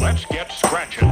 Let's get scratching.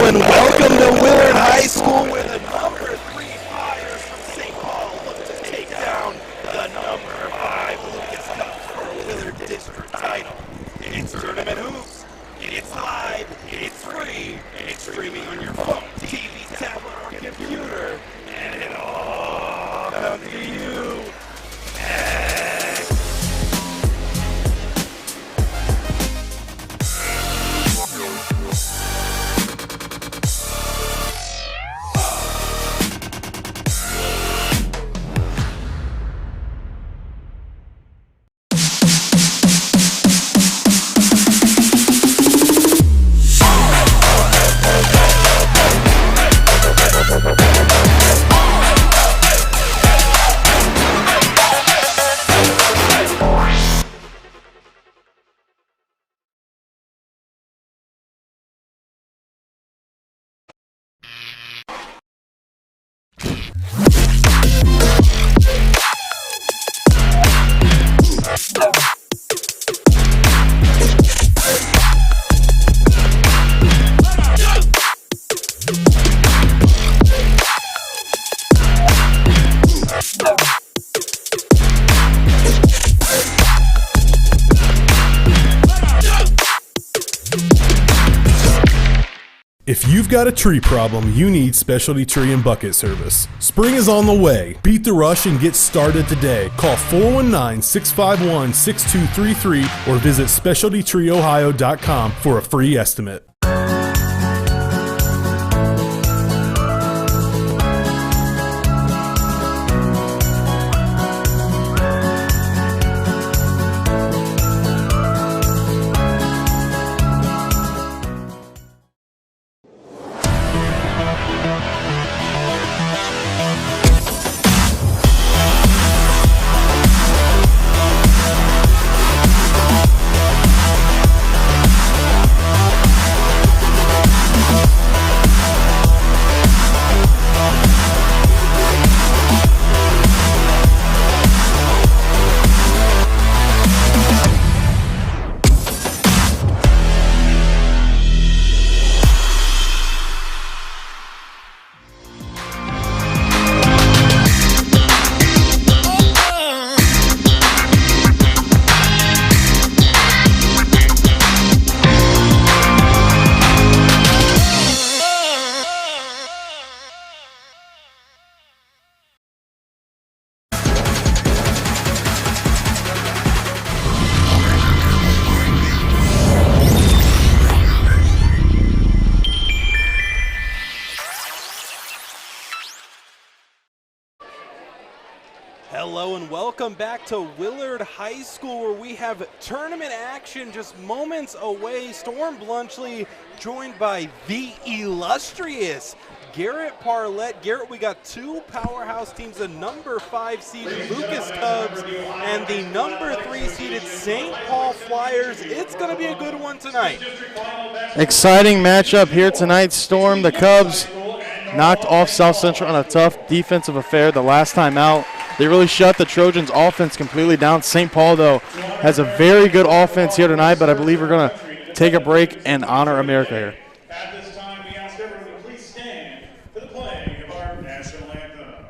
and welcome to Willard High School, where the number 3 Flyers from St. Paul look to take down the number 5 Lucas Cubs for a Willard District title. It's Tournament Hoops. It's live, it's free, it's streaming on your phone, TV, tablet, or computer, and it all comes to you. If you've got a tree problem, you need Specialty Tree and Bucket Service. Spring is on the way. Beat the rush and get started today. Call 419-651-6233 or visit specialtytreeohio.com for a free estimate. Hello and welcome back to Willard High School, where we have tournament action just moments away. Storm Bluntschly joined by the illustrious Garret Parlett. Garret, we got two powerhouse teams, the number 5 seeded Lucas Cubs and the number 3 seeded St. Paul Flyers. It's going to be a good one tonight. Exciting matchup here tonight. Storm, the Cubs, knocked off South Central on a tough defensive affair the last time out. They really shut the Trojans' offense completely down. St. Paul, though, has a very good offense here tonight, but I believe we're going to take a break and honor America here. At this time, we ask everyone to please stand for the playing of our national anthem.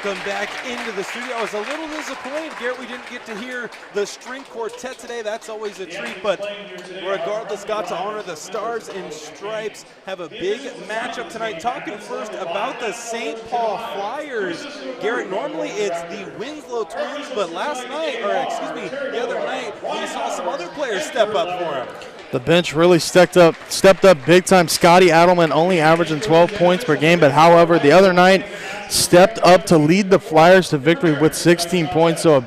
welcome back into the studio. I was a little disappointed, Garrett, we didn't get to hear the string quartet today. That's always a treat, but regardless, got to honor the Stars and Stripes. Have a big matchup tonight. Talking first about the St. Paul Flyers. Garrett, normally it's the Winslow Twins, but the other night, we saw some other players step up for him. The bench really stepped up big time. Scotty Adelman only averaging 12 points per game, but however, the other night stepped up to lead the Flyers to victory with 16 points. So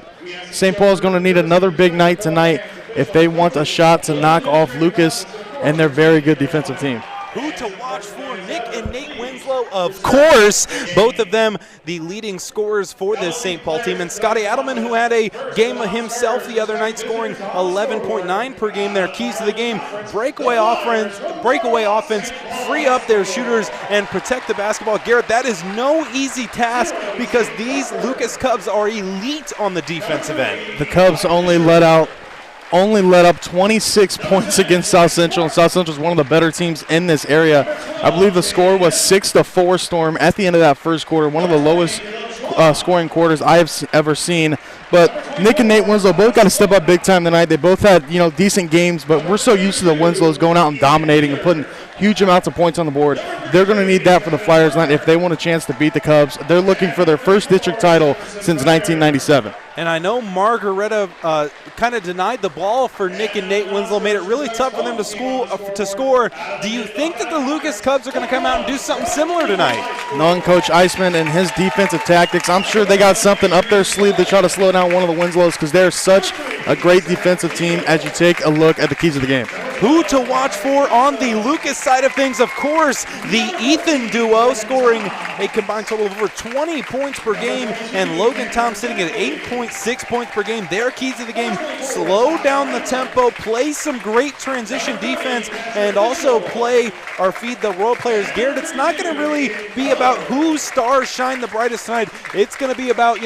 St. Paul is going to need another big night tonight if they want a shot to knock off Lucas and their very good defensive team. Who to watch for? Nick and Nate Winslow, of course. Both of them the leading scorers for this St. Paul team. And Scotty Adelman, who had a game himself the other night, scoring 11.9 per game. Their keys to the game: breakaway offense, free up their shooters, and protect the basketball. Garrett, that is no easy task because these Lucas Cubs are elite on the defensive end. The Cubs only let up 26 points against South Central, and South Central is one of the better teams in this area. I believe the score was 6-4 Storm at the end of that first quarter, one of the lowest scoring quarters I have ever seen. But Nick and Nate Winslow both got to step up big time tonight. They both had decent games, but we're so used to the Winslows going out and dominating and putting huge amounts of points on the board. They're going to need that for the Flyers tonight if they want a chance to beat the Cubs. They're looking for their first district title since 1997. And I know Margaretta kind of denied the ball for Nick and Nate Winslow, made it really tough for them to score. Do you think that the Lucas Cubs are going to come out and do something similar tonight? Knowing Coach Eisman and his defensive tactics, I'm sure they got something up their sleeve to try to slow down one of the Winslows because they're such a great defensive team as you take a look at the keys of the game. Who to watch for on the Lucas side of things? Of course, the Ethan duo scoring a combined total of over 20 points per game, and Logan Tom sitting at 8.6 points per game. Their keys to the game: slow down the tempo, play some great transition defense, and also play or feed the role players. Garrett, it's not going to really be about whose stars shine the brightest tonight. It's going to be about,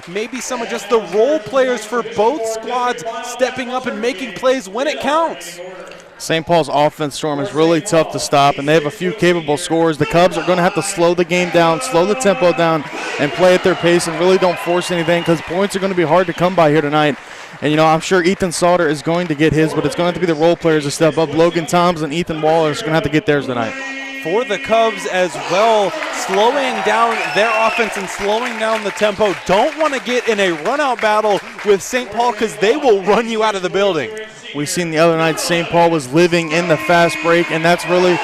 maybe some of just the role players for both squads stepping up and making plays when it counts. St. Paul's offense, Storm, is really tough to stop, and they have a few capable scorers. The Cubs are going to have to slow the game down, slow the tempo down, and play at their pace and really don't force anything because points are going to be hard to come by here tonight. And, I'm sure Ethan Sauter is going to get his, but it's going to have to be the role players to step up. Logan Toms and Ethan Waller are going to have to get theirs tonight. For the Cubs as well, slowing down their offense and slowing down the tempo. Don't want to get in a run-out battle with St. Paul because they will run you out of the building. We've seen the other night St. Paul was living in the fast break, and that's really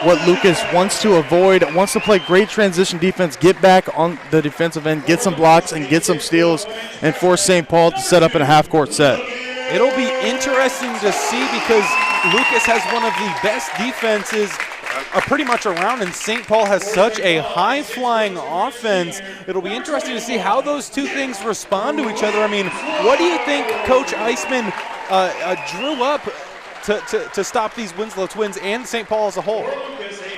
what Lucas wants to avoid. Wants to play great transition defense, get back on the defensive end, get some blocks and get some steals, and force St. Paul to set up in a half-court set. It'll be interesting to see because Lucas has one of the best defenses pretty much around, and St. Paul has such a high-flying offense. It'll be interesting to see how those two things respond to each other. I mean, what do you think Coach Eisman drew up to stop these Winslow Twins and St. Paul as a whole?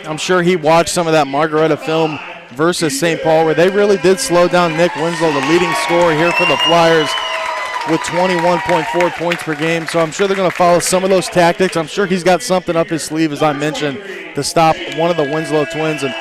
I'm sure he watched some of that Margaretta film versus St. Paul where they really did slow down Nick Winslow, the leading scorer here for the Flyers, with 21.4 points per game. So I'm sure they're going to follow some of those tactics. I'm sure he's got something up his sleeve, as I mentioned, to stop one of the Winslow Twins and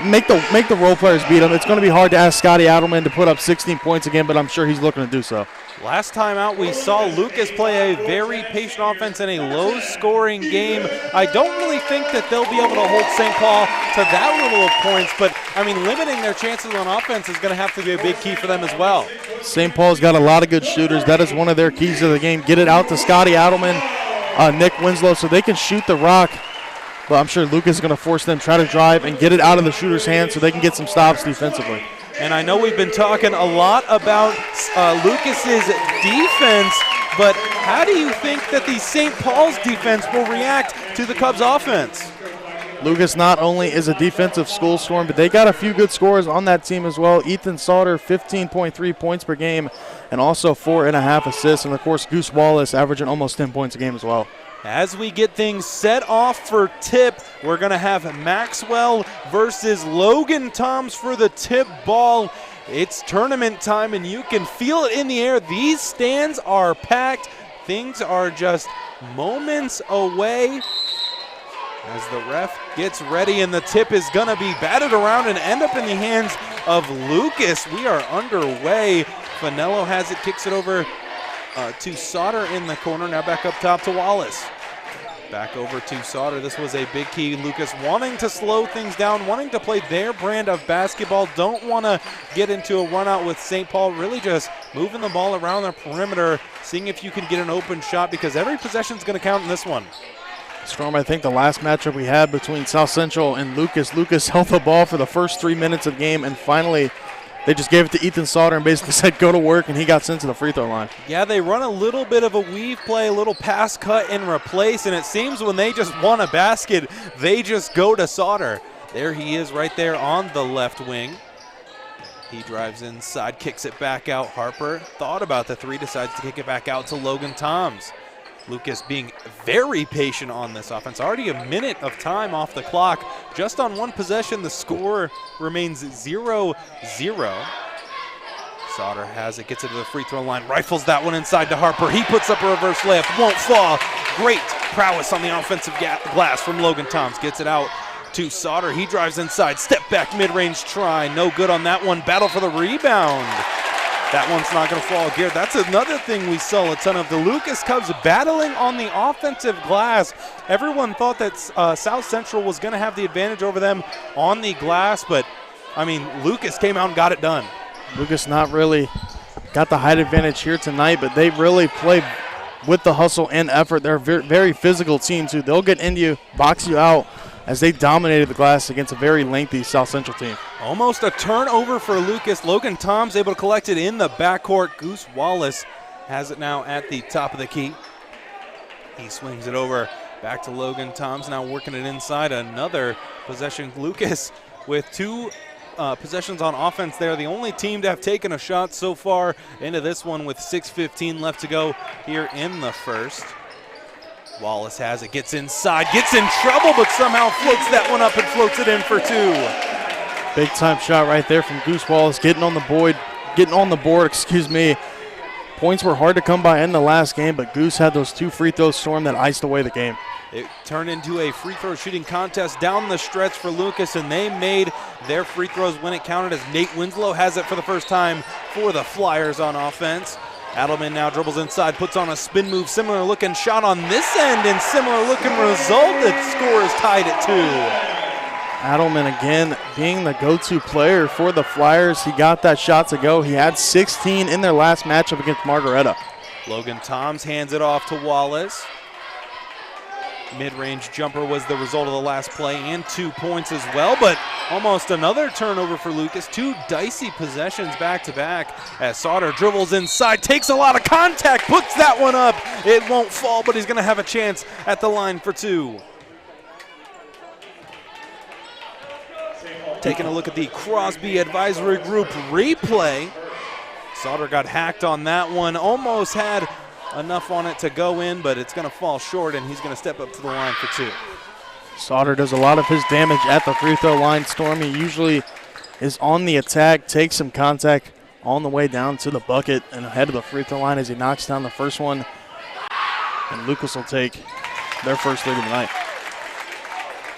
make the role players beat them. It's going to be hard to ask Scotty Adelman to put up 16 points again, but I'm sure he's looking to do so. Last time out, we saw Lucas play a very patient offense in a low-scoring game. I don't really think that they'll be able to hold St. Paul to that level of points, but, limiting their chances on offense is going to have to be a big key for them as well. St. Paul's got a lot of good shooters. That is one of their keys to the game. Get it out to Scotty Adelman, Nick Winslow, so they can shoot the rock. But I'm sure Lucas is going to force them, try to drive, and get it out of the shooter's hands so they can get some stops defensively. And I know we've been talking a lot about Lucas's defense, but how do you think that the St. Paul's defense will react to the Cubs' offense? Lucas not only is a defensive school, Storm, but they got a few good scorers on that team as well. Ethan Sauter, 15.3 points per game, and also 4.5 assists. And, of course, Goose Wallace averaging almost 10 points a game as well. As we get things set off for tip, we're going to have Maxwell versus Logan Toms for the tip ball. It's tournament time, and you can feel it in the air. These stands are packed. Things are just moments away. as the ref gets ready, and the tip is going to be batted around and end up in the hands of Lucas. We are underway. Finello has it, kicks it over to Sauter in the corner. Now back up top to Wallace. Back over to Sauter. This was a big key. Lucas wanting to slow things down, wanting to play their brand of basketball. Don't want to get into a run out with St. Paul. Really just moving the ball around the perimeter, seeing if you can get an open shot, because every possession is going to count in this one. Storm, I think the last matchup we had between South Central and Lucas held the ball for the first 3 minutes of the game, and finally they just gave it to Ethan Sauter and basically said go to work, and he got sent to the free throw line. Yeah, they run a little bit of a weave play, a little pass cut and replace, and it seems when they just want a basket, they just go to Sauter. There he is right there on the left wing. He drives inside, kicks it back out. Harper thought about the three, decides to kick it back out to Logan Toms. Lucas being very patient on this offense. Already a minute of time off the clock. Just on one possession, the score remains 0-0. Sauter has it, gets it to the free throw line, rifles that one inside to Harper. He puts up a reverse layup, won't fall. Great prowess on the offensive glass from Logan Toms. Gets it out to Sauter. He drives inside, step back, mid-range try. No good on that one. Battle for the rebound. That one's not going to fall. Garrett, that's another thing we saw a ton of. The Lucas Cubs battling on the offensive glass. Everyone thought that South Central was going to have the advantage over them on the glass, but, I mean, Lucas came out and got it done. Lucas not really got the height advantage here tonight, but they really play with the hustle and effort. They're a very physical team, too. They'll get into you, box you out, as they dominated the glass against a very lengthy South Central team. Almost a turnover for Lucas. Logan Toms able to collect it in the backcourt. Goose Wallace has it now at the top of the key. He swings it over back to Logan Toms, now working it inside. Another possession. Lucas with two possessions on offense there. The only team to have taken a shot so far into this one with 6:15 left to go here in the first. Wallace has it, gets inside, gets in trouble, but somehow floats that one up and floats it in for two. Big time shot right there from Goose Wallace, getting on the board. Points were hard to come by in the last game, but Goose had those two free throws, Storm, that iced away the game. It turned into a free throw shooting contest down the stretch for Lucas, and they made their free throws when it counted, as Nate Winslow has it for the first time for the Flyers on offense. Adelman now dribbles inside, puts on a spin move, similar looking shot on this end, and similar looking result. The score is tied at 2. Adelman again being the go-to player for the Flyers. He got that shot to go. He had 16 in their last matchup against Margaretta. Logan Toms hands it off to Wallace. Mid-range jumper was the result of the last play, and 2 points as well, but almost another turnover for Lucas. Two dicey possessions back-to-back as Sauter dribbles inside, takes a lot of contact, puts that one up. It won't fall, but he's going to have a chance at the line for 2. Taking a look at the Crosby Advisory Group replay. Sauter got hacked on that one, almost had enough on it to go in, but it's going to fall short, and he's going to step up to the line for 2. Sauter does a lot of his damage at the free throw line. Storm, he usually is on the attack, takes some contact on the way down to the bucket and ahead of the free throw line as he knocks down the first one. And Lucas will take their first lead of the night.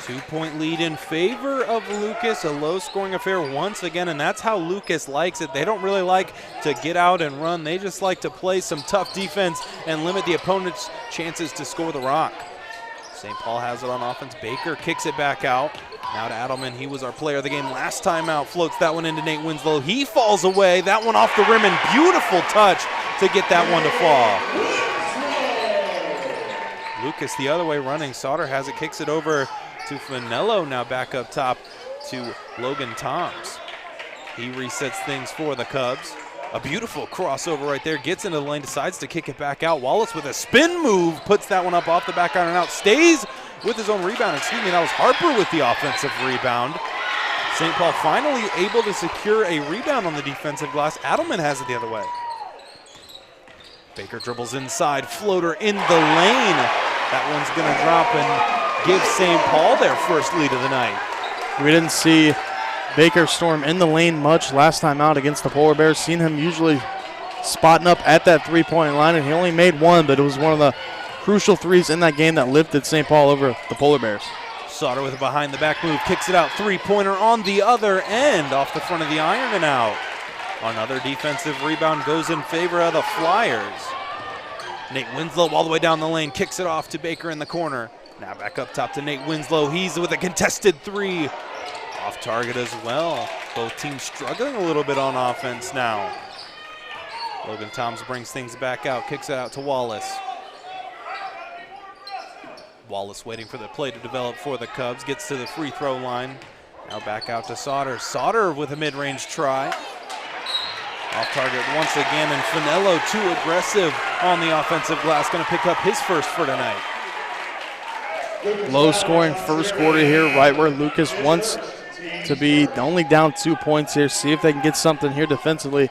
2-point lead in favor of Lucas, a low-scoring affair once again, and that's how Lucas likes it. They don't really like to get out and run. They just like to play some tough defense and limit the opponent's chances to score the rock. St. Paul has it on offense. Baker kicks it back out. Now to Adelman. He was our player of the game last time out. Floats that one into Nate Winslow. He falls away. That one off the rim, and beautiful touch to get that one to fall. Lucas the other way running. Sauter has it, kicks it over to Finello, now back up top to Logan Toms. He resets things for the Cubs. A beautiful crossover right there, gets into the lane, decides to kick it back out. Wallace with a spin move, puts that one up off the back iron and out, stays with his own rebound. Excuse me, that was Harper with the offensive rebound. St. Paul finally able to secure a rebound on the defensive glass. Adelman has it the other way. Baker dribbles inside, floater in the lane. That one's gonna drop and give St. Paul their first lead of the night. We didn't see Baker Storm in the lane much last time out against the Polar Bears. Seen him usually spotting up at that three-point line, and he only made one, but it was one of the crucial threes in that game that lifted St. Paul over the Polar Bears. Sauter with a behind-the-back move, kicks it out, three-pointer on the other end, off the front of the iron and out. Another defensive rebound goes in favor of the Flyers. Nate Winslow all the way down the lane, kicks it off to Baker in the corner. Now back up top to Nate Winslow. He's with a contested three. Off target as well. Both teams struggling a little bit on offense now. Logan Toms brings things back out, kicks it out to Wallace. Wallace waiting for the play to develop for the Cubs, gets to the free throw line. Now back out to Sauter. Sauter with a mid-range try. Off target once again, and Finello too aggressive on the offensive glass, going to pick up his first for tonight. Low scoring first quarter here, right where Lucas wants to be, only down 2 points here. See if they can get something here defensively.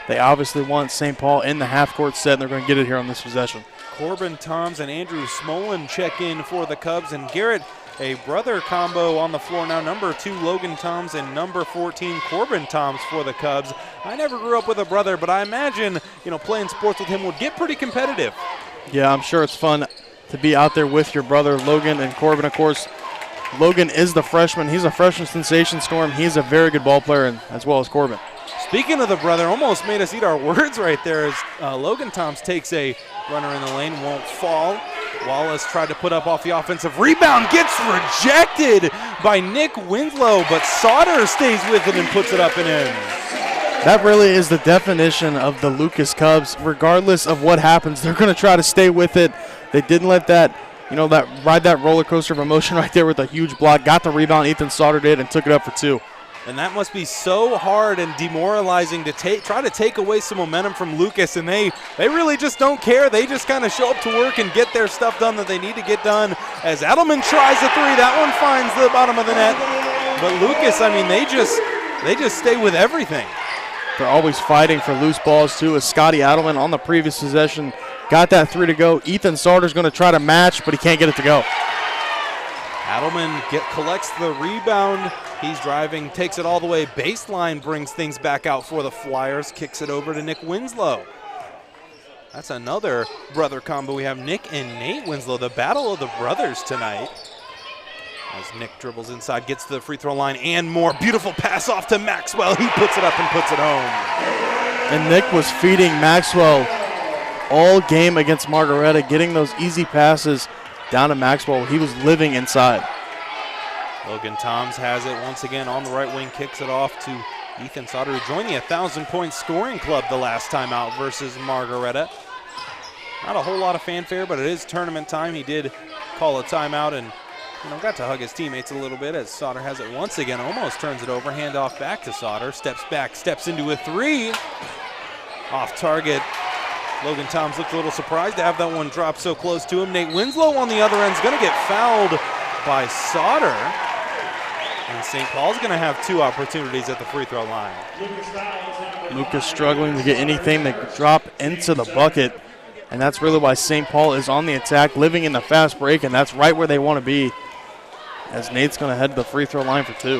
They obviously want St. Paul in the half-court set, and they're going to get it here on this possession. Corbin Toms and Andrew Smolin check in for the Cubs, and Garret, a brother combo on the floor now. Number 2, Logan Toms, and number 14, Corbin Toms for the Cubs. I never grew up with a brother, but I imagine, playing sports with him would get pretty competitive. Yeah, I'm sure it's fun to be out there with your brother, Logan and Corbin. Of course, Logan is the freshman. He's a freshman sensation, Storm. He's a very good ball player, and as well as Corbin. Speaking of the brother, almost made us eat our words right there as Logan Toms takes a runner in the lane, won't fall. Wallace tried to put up off the offensive rebound, gets rejected by Nick Winslow, but Sauter stays with it and puts it up and in. That really is the definition of the Lucas Cubs. Regardless of what happens, they're going to try to stay with it. They didn't let that, ride that roller coaster of emotion right there with a huge block. Got the rebound, Ethan Sauter did, and took it up for 2. And that must be so hard and demoralizing to try to take away some momentum from Lucas, and they really just don't care. They just kind of show up to work and get their stuff done that they need to get done. As Adelman tries a three, that one finds the bottom of the net. But Lucas, they just stay with everything. They're always fighting for loose balls too, as Scotty Adelman on the previous possession got that 3 to go. Ethan Sauter's going to try to match, but he can't get it to go. Adelman collects the rebound. He's driving, takes it all the way baseline, brings things back out for the Flyers, kicks it over to Nick Winslow. That's another brother combo. We have Nick and Nate Winslow, the battle of the brothers tonight. As Nick dribbles inside, gets to the free throw line and more. Beautiful pass off to Maxwell. He puts it up and puts it home. And Nick was feeding Maxwell all game against Margaretta, getting those easy passes down to Maxwell. He was living inside. Logan Toms has it once again on the right wing, kicks it off to Ethan Sauter, who joined the 1,000-point scoring club the last time out versus Margaretta. Not a whole lot of fanfare, but it is tournament time. He did call a timeout and got to hug his teammates a little bit as Sauter has it once again, almost turns it over, handoff back to Sauter, steps back, steps into a three. Off target. Logan Toms looked a little surprised to have that one drop so close to him. Nate Winslow on the other end is going to get fouled by Sauter. And St. Paul's going to have 2 opportunities at the free throw line. Lucas struggling to get anything to drop into the bucket. And that's really why St. Paul is on the attack, living in the fast break, and that's right where they want to be, as Nate's going to head to the free throw line for 2.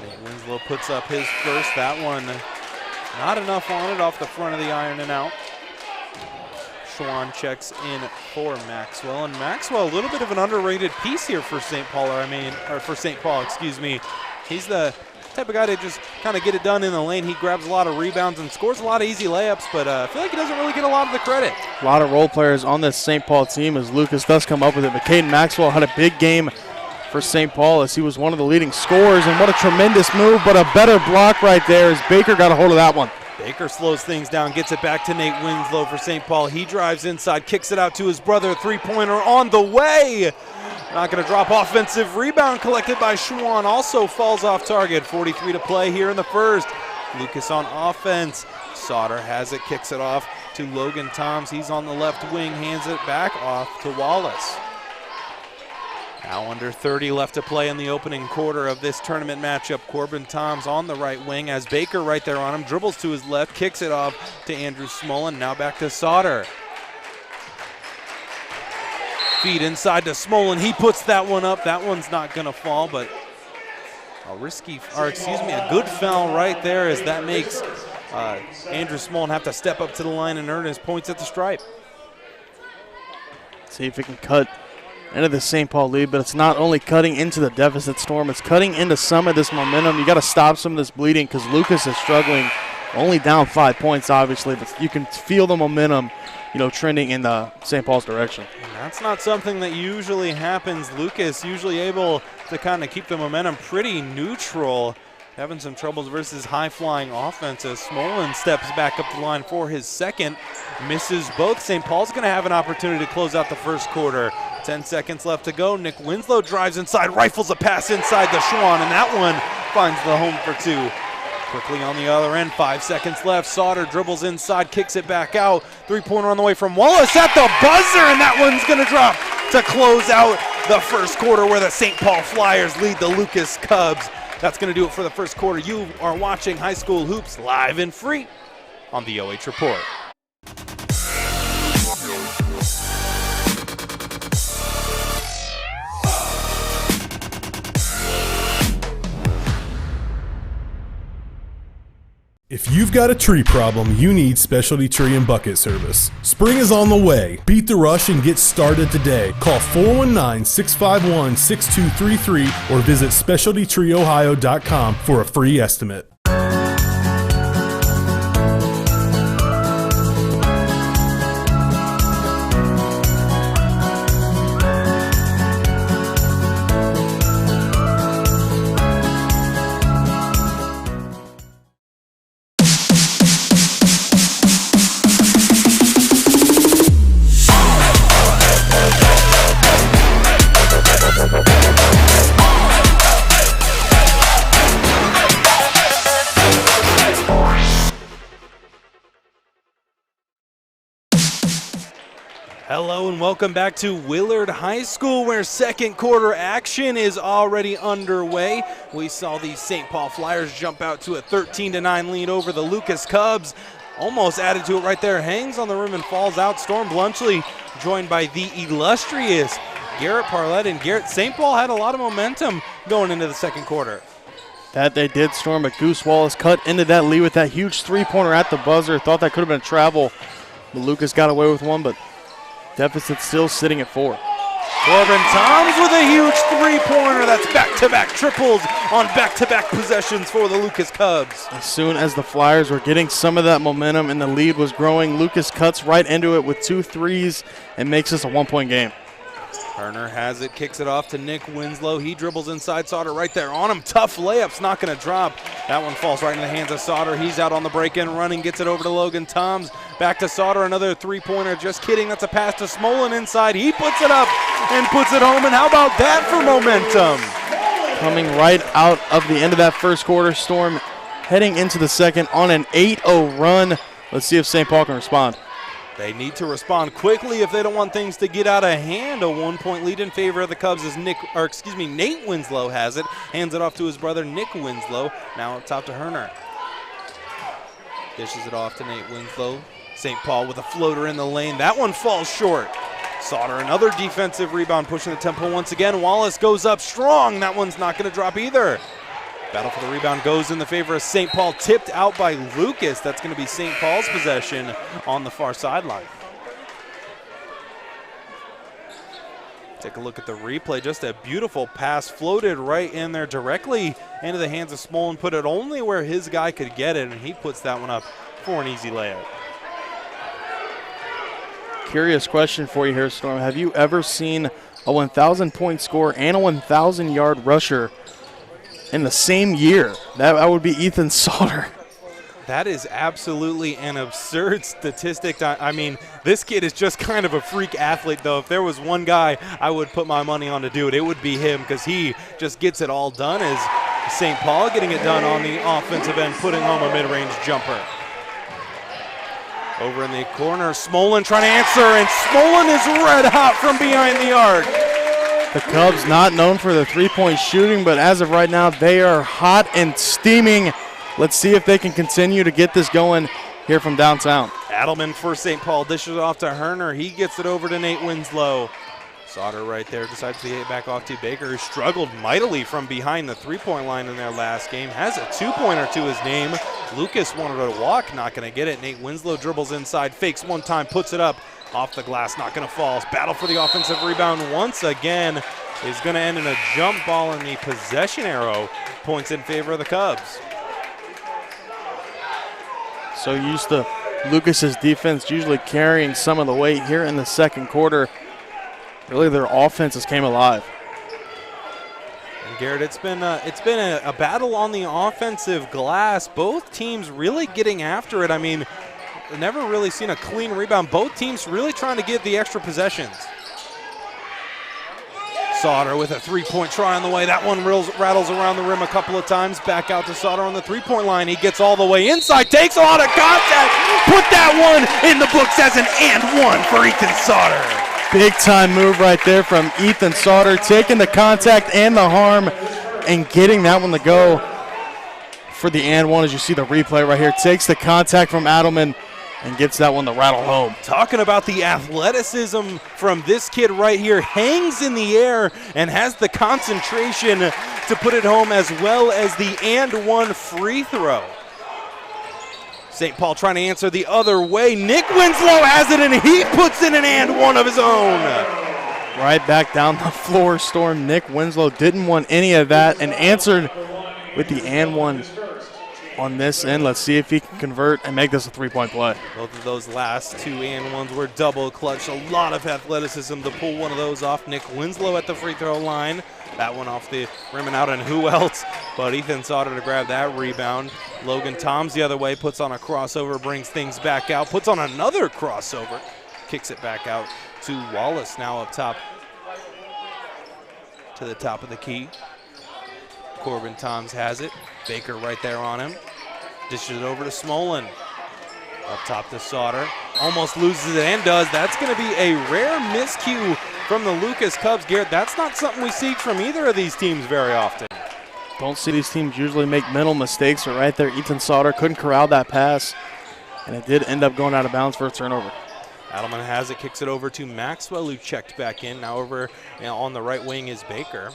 Nate Winslow puts up his first. That one not enough on it, off the front of the iron and out. Schwann checks in for Maxwell, and Maxwell, a little bit of an underrated piece here for St. Paul, excuse me. He's the type of guy to just kind of get it done in the lane. He grabs a lot of rebounds and scores a lot of easy layups, but I feel like he doesn't really get a lot of the credit. A lot of role players on this St. Paul team as Lucas does come up with it, but Caden Maxwell had a big game for St. Paul as he was one of the leading scorers, and what a tremendous move, but a better block right there as Baker got a hold of that one. Baker slows things down, gets it back to Nate Winslow for St. Paul. He drives inside, kicks it out to his brother. Three-pointer on the way. Not going to drop. Offensive rebound collected by Schwann. Also falls off target. 43 to play here in the first. Lucas on offense. Sauter has it, kicks it off to Logan Toms. He's on the left wing, hands it back off to Wallace. Now under 30 left to play in the opening quarter of this tournament matchup. Corbin Toms on the right wing as Baker right there on him. Dribbles to his left, kicks it off to Andrew Smolin. Now back to Sauter. Feed inside to Smolin. He puts that one up. That one's not going to fall, but a good foul right there as that makes Andrew Smolin have to step up to the line and earn his points at the stripe. See if he can cut into the St. Paul lead, but it's not only cutting into the deficit, Storm, it's cutting into some of this momentum. You got to stop some of this bleeding because Lucas is struggling, only down 5 points, obviously, but you can feel the momentum, trending in the St. Paul's direction. And that's not something that usually happens. Lucas usually able to kind of keep the momentum pretty neutral. Having some troubles versus high-flying offense as Smolin steps back up the line for his second. Misses both. St. Paul's going to have an opportunity to close out the first quarter. 10 seconds left to go. Nick Winslow drives inside, rifles a pass inside the Schwann, and that one finds the home for two. Quickly on the other end, 5 seconds left. Sauter dribbles inside, kicks it back out. Three-pointer on the way from Wallace at the buzzer, and that one's going to drop to close out the first quarter where the St. Paul Flyers lead the Lucas Cubs. That's going to do it for the first quarter. You are watching High School Hoops live and free on the OH Report. If you've got a tree problem, you need Specialty Tree and Bucket Service. Spring is on the way. Beat the rush and get started today. Call 419-651-6233 or visit specialtytreeohio.com for a free estimate. Hello and welcome back to Willard High School, where second quarter action is already underway. We saw the St. Paul Flyers jump out to a 13-9 lead over the Lucas Cubs. Almost added to it right there, hangs on the rim and falls out. Storm Bluntschly joined by the illustrious Garret, Parlett, and Garret. St. Paul had a lot of momentum going into the second quarter. That they did, Storm, but Goose Wallace cut into that lead with that huge three-pointer at the buzzer. Thought that could have been a travel, but Lucas got away with one, but deficit still sitting at 4. Corbin Toms with a huge three-pointer. That's back-to-back triples on back-to-back possessions for the Lucas Cubs. As soon as the Flyers were getting some of that momentum and the lead was growing, Lucas cuts right into it with 2 threes and makes this a 1-point game. Turner has it, kicks it off to Nick Winslow. He dribbles inside. Sauter right there on him. Tough layup's not going to drop. That one falls right in the hands of Sauter. He's out on the break-in running, gets it over to Logan Toms. Back to Sauter, another three-pointer. Just kidding, that's a pass to Smolin inside. He puts it up and puts it home, and how about that for momentum? Coming right out of the end of that first quarter, Storm heading into the second on an 8-0 run. Let's see if St. Paul can respond. They need to respond quickly if they don't want things to get out of hand. A 1-point lead in favor of the Cubs as Nate Winslow has it. Hands it off to his brother, Nick Winslow. Now up top to Herner. Dishes it off to Nate Winslow. St. Paul with a floater in the lane. That one falls short. Sauter, another defensive rebound, pushing the tempo once again. Wallace goes up strong. That one's not going to drop either. Battle for the rebound goes in the favor of St. Paul, tipped out by Lucas. That's going to be St. Paul's possession on the far sideline. Take a look at the replay. Just a beautiful pass floated right in there directly into the hands of Smolin. Put it only where his guy could get it, and he puts that one up for an easy layup. Curious question for you here, Storm. Have you ever seen a 1,000-point scorer and a 1,000-yard rusher in the same year? That would be Ethan Sauter. That is absolutely an absurd statistic. I mean, this kid is just kind of a freak athlete, though. If there was one guy I would put my money on to do it, it would be him, because he just gets it all done. As St. Paul getting it done on the offensive end, putting home a mid-range jumper. Over in the corner, Smolin trying to answer, and Smolin is red hot from behind the arc. The Cubs not known for their three-point shooting, but as of right now, they are hot and steaming. Let's see if they can continue to get this going here from downtown. Adelman for St. Paul dishes it off to Herner. He gets it over to Nate Winslow. Sauter right there decides to get it back off to Baker, who struggled mightily from behind the three-point line in their last game. Has a two-pointer to his name. Lucas wanted to walk, not going to get it. Nate Winslow dribbles inside, fakes one time, puts it up. Off the glass, not going to fall. Battle for the offensive rebound once again is going to end in a jump ball, and the possession arrow points in favor of the Cubs. So used to Lucas's defense usually carrying some of the weight here in the second quarter. Really, their offenses came alive. And Garrett, it's been a battle on the offensive glass. Both teams really getting after it. I mean, never really seen a clean rebound. Both teams really trying to get the extra possessions. Sauter with a three-point try on the way. That one rattles around the rim a couple of times. Back out to Sauter on the three-point line. He gets all the way inside, takes a lot of contact. Put that one in the books as an and one for Ethan Sauter. Big time move right there from Ethan Sauter, taking the contact and the harm and getting that one to go for the and one. As you see the replay right here, takes the contact from Adelman and gets that one to rattle home. Talking about the athleticism from this kid right here, hangs in the air and has the concentration to put it home, as well as the and one free throw. St. Paul trying to answer the other way. Nick Winslow has it, and he puts in an and one of his own. Right back down the floor, Storm. Nick Winslow didn't want any of that and answered with the and one on this end. Let's see if he can convert and make this a three-point play. Both of those last two and ones were double clutch. A lot of athleticism to pull one of those off. Nick Winslow at the free throw line. That one off the rim and out, and who else but Ethan Sauter to grab that rebound. Logan Toms the other way, puts on a crossover, brings things back out, puts on another crossover, kicks it back out to Wallace, now up top to the top of the key. Corbin Toms has it. Baker right there on him. Dishes it over to Smolin. Up top to Sauter. Almost loses it and does. That's going to be a rare miscue from the Lucas Cubs. Garrett, that's not something we see from either of these teams very often. Don't see these teams usually make mental mistakes, but right there, Ethan Sauter couldn't corral that pass, and it did end up going out of bounds for a turnover. Adelman has it, kicks it over to Maxwell, who checked back in. Now over on the right wing is Baker.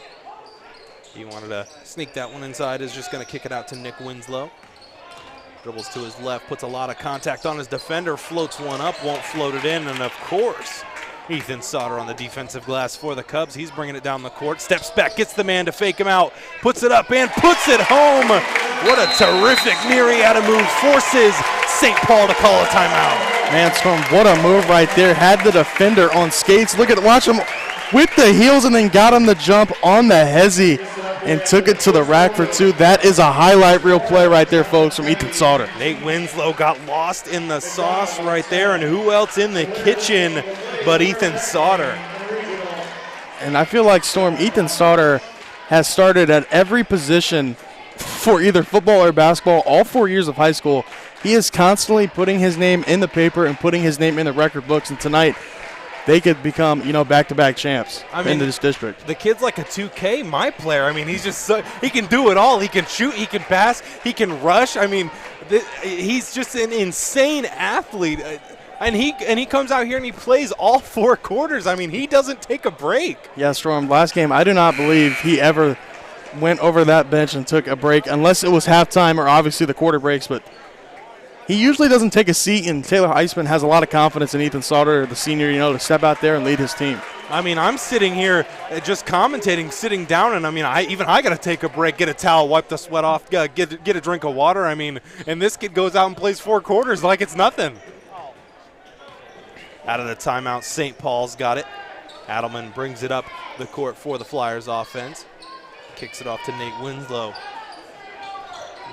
He wanted to sneak that one inside, is just going to kick it out to Nick Winslow. Dribbles to his left, puts a lot of contact on his defender, floats one up, won't float it in, and of course, Ethan Sauter on the defensive glass for the Cubs. He's bringing it down the court, steps back, gets the man to fake him out, puts it up and puts it home. What a terrific myriad of moves, forces St. Paul to call a timeout. Man, Storm, what a move right there. Had the defender on skates. Look at, watch him with the heels and then got him the jump on the hezzy and took it to the rack for two. That is a highlight reel play right there, folks, from Ethan Sauter. Nate Winslow got lost in the sauce right there, and who else in the kitchen but Ethan Sauter? And I feel like, Storm, Ethan Sauter has started at every position for either football or basketball all 4 years of high school. He is constantly putting his name in the paper and putting his name in the record books, and tonight they could become, back-to-back champs in this district. The kid's like a 2K my player. I mean, he's just he can do it all. He can shoot, he can pass, he can rush. I mean, he's just an insane athlete. And he comes out here and he plays all 4 quarters. I mean, he doesn't take a break. Yeah, Storm, last game, I do not believe he ever went over that bench and took a break, unless it was halftime or obviously the quarter breaks, but he usually doesn't take a seat, and Taylor Eisman has a lot of confidence in Ethan Sauter, the senior, to step out there and lead his team. I mean, I'm sitting here just commentating, sitting down, and I mean, I got to take a break, get a towel, wipe the sweat off, get a drink of water. I mean, and this kid goes out and plays 4 quarters like it's nothing. Out of the timeout, St. Paul's got it. Adelman brings it up the court for the Flyers offense. Kicks it off to Nate Winslow.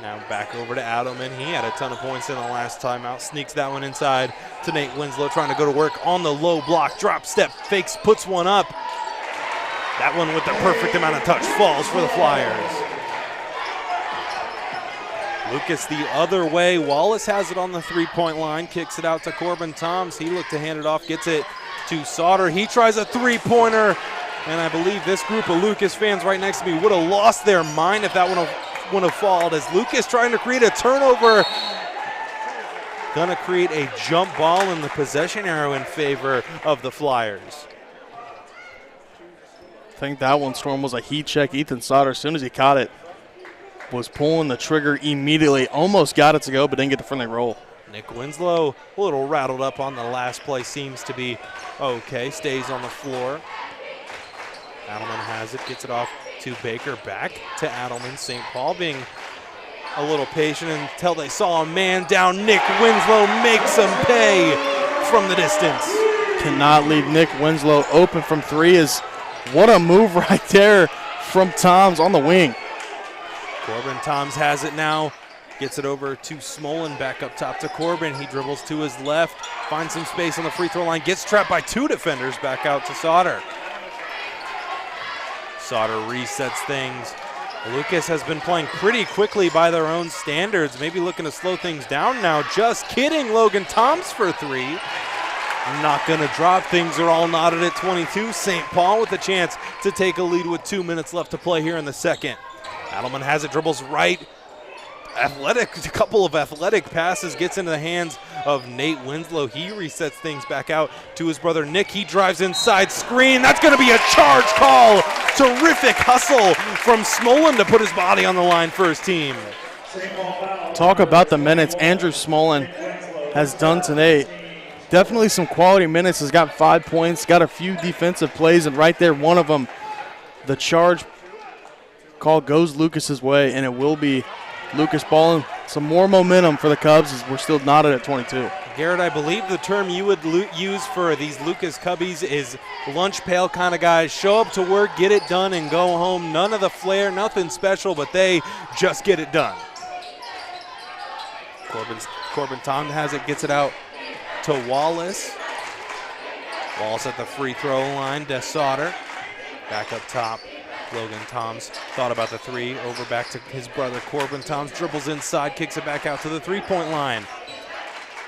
Now back over to Adelman. He had a ton of points in the last timeout. Sneaks that one inside to Nate Winslow, trying to go to work on the low block. Drop step, fakes, puts one up. That one with the perfect amount of touch falls for the Flyers. Lucas the other way. Wallace has it on the three-point line. Kicks it out to Corbin Toms. He looked to hand it off, gets it to Sauter. He tries a three-pointer, and I believe this group of Lucas fans right next to me would have lost their mind if that one would have fallen, as Lucas trying to create a turnover. Gonna create a jump ball in the possession arrow in favor of the Flyers. I think that one, Storm, was a heat check. Ethan Sauter, as soon as he caught it, was pulling the trigger immediately. Almost got it to go, but didn't get the friendly roll. Nick Winslow a little rattled up on the last play, seems to be okay, stays on the floor. Adelman has it, gets it off to Baker, back to Adelman. St. Paul being a little patient until they saw a man down. Nick Winslow makes him pay from the distance. Cannot leave Nick Winslow open from three. What a move right there from Toms on the wing. Corbin Toms has it now. Gets it over to Smolin, back up top to Corbin. He dribbles to his left, finds some space on the free throw line, gets trapped by two defenders, back out to Sauter. Sauter resets things. Lucas has been playing pretty quickly by their own standards, maybe looking to slow things down now. Just kidding, Logan Toms for three. Not gonna drop, things are all knotted at 22. St. Paul with a chance to take a lead with 2 minutes left to play here in the second. Adelman has it, dribbles right. A couple of athletic passes, gets into the hands of Nate Winslow. He resets things back out to his brother Nick. He drives inside, screen. That's going to be a charge call. Terrific hustle from Smolin to put his body on the line for his team. Talk about the minutes Andrew Smolin has done today. Definitely some quality minutes. Has got 5 points, got a few defensive plays, and right there, one of them, the charge call goes Lucas's way, and it will be Lucas balling. Some more momentum for the Cubs as we're still knotted at 22. Garrett, I believe the term you would use for these Lucas Cubbies is lunch pail kind of guys. Show up to work, get it done, and go home. None of the flair, nothing special, but they just get it done. Corbin Tom has it, gets it out to Wallace. Wallace at the free throw line to Sauter. Back up top. Logan Toms thought about the three, over back to his brother Corbin Toms, dribbles inside, kicks it back out to the three-point line.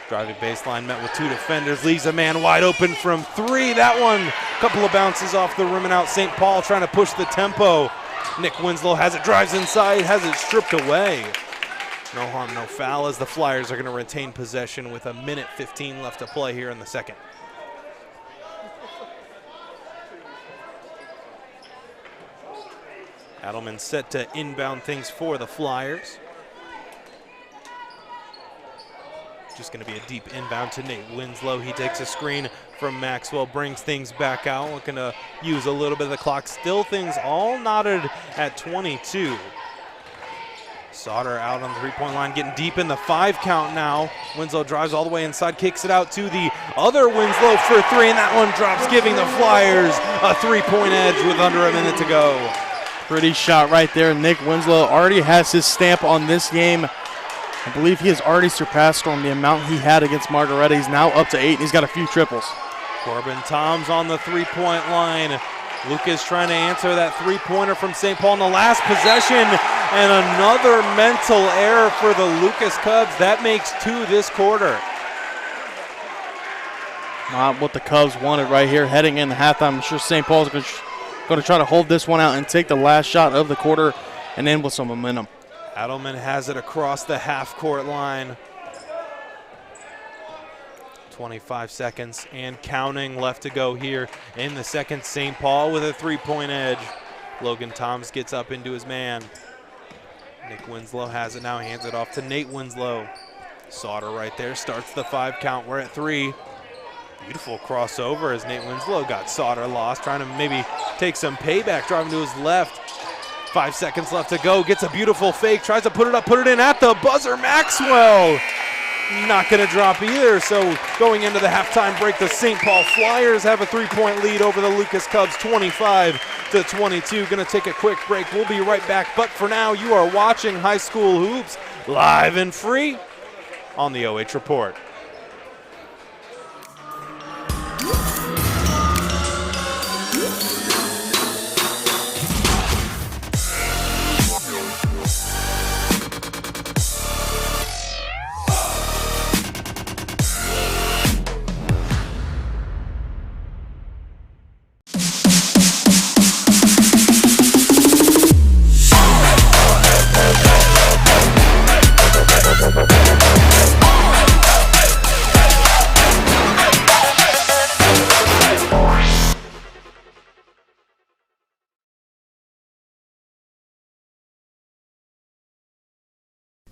Driving baseline, met with two defenders, leaves a man wide open from three. That one, couple of bounces off the rim and out. St. Paul trying to push the tempo. Nick Winslow has it, drives inside, has it stripped away. No harm, no foul, as the Flyers are going to retain possession with 1:15 left to play here in the second. Adelman set to inbound things for the Flyers. Just going to be a deep inbound to Nate Winslow. He takes a screen from Maxwell, brings things back out, looking to use a little bit of the clock. Still things all knotted at 22. Sauter out on the three-point line, getting deep in the 5 count now. Winslow drives all the way inside, kicks it out to the other Winslow for three, and that one drops, giving the Flyers a 3-point edge with under a minute to go. Pretty shot right there. Nick Winslow already has his stamp on this game. I believe he has already surpassed on the amount he had against Margaretta. He's now up to 8, and he's got a few triples. Corbin Toms on the three-point line. Lucas trying to answer that three-pointer from St. Paul in the last possession, and another mental error for the Lucas Cubs. That makes 2 this quarter. Not what the Cubs wanted right here heading into halftime. I'm sure St. Paul's going to try to hold this one out and take the last shot of the quarter and end with some momentum. Adelman has it across the half-court line. 25 seconds and counting left to go here in the second. St. Paul with a 3-point edge. Logan Toms gets up into his man. Nick Winslow has it now, hands it off to Nate Winslow. Sauter right there, starts the 5 count. We're at 3. Beautiful crossover as Nate Winslow got Sauter lost, trying to maybe take some payback, driving to his left. 5 seconds left to go, gets a beautiful fake, tries to put it up, put it in at the buzzer. Maxwell not going to drop either, so going into the halftime break, the St. Paul Flyers have a 3-point lead over the Lucas Cubs, 25-22. Going to take a quick break. We'll be right back, but for now, you are watching High School Hoops live and free on the OH Report.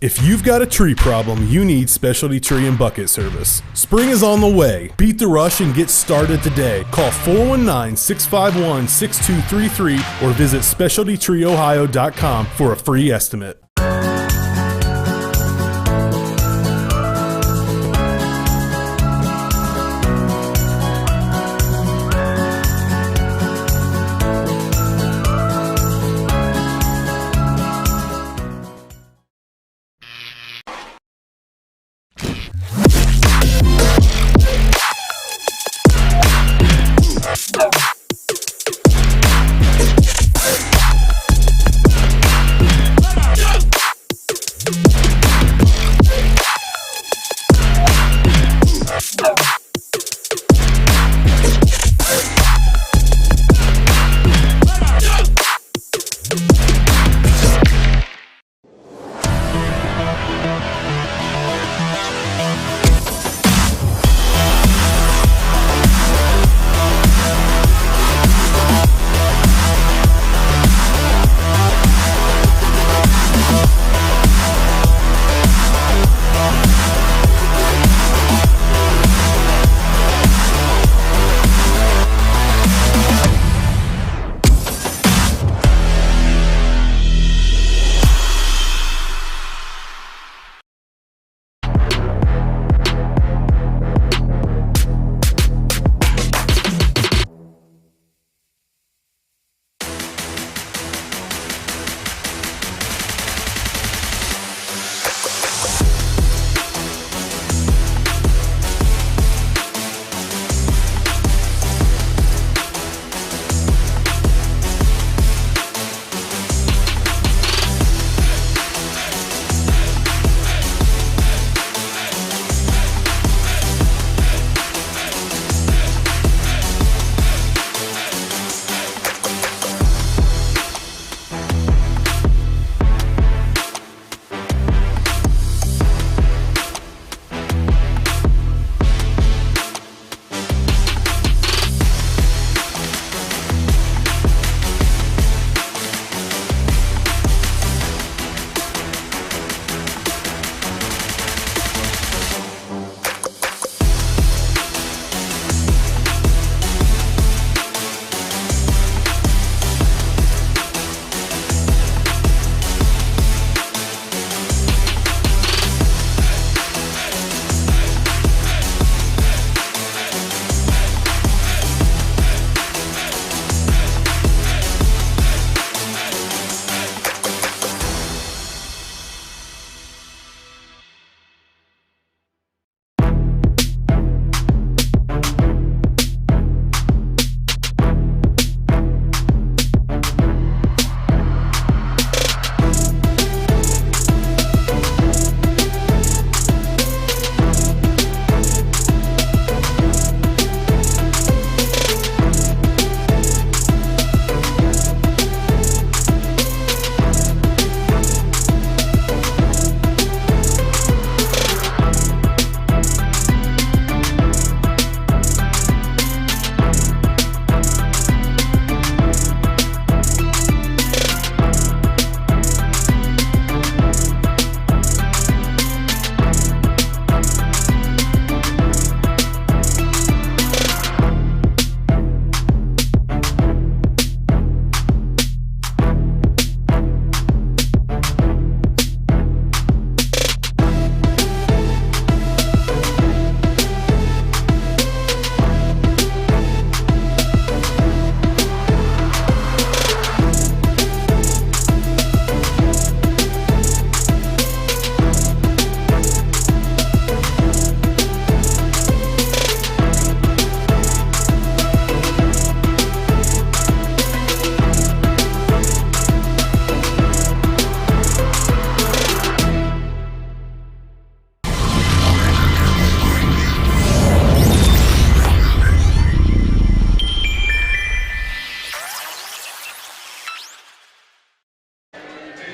If you've got a tree problem, you need Specialty Tree and Bucket Service. Spring is on the way. Beat the rush and get started today. Call 419-651-6233 or visit specialtytreeohio.com for a free estimate.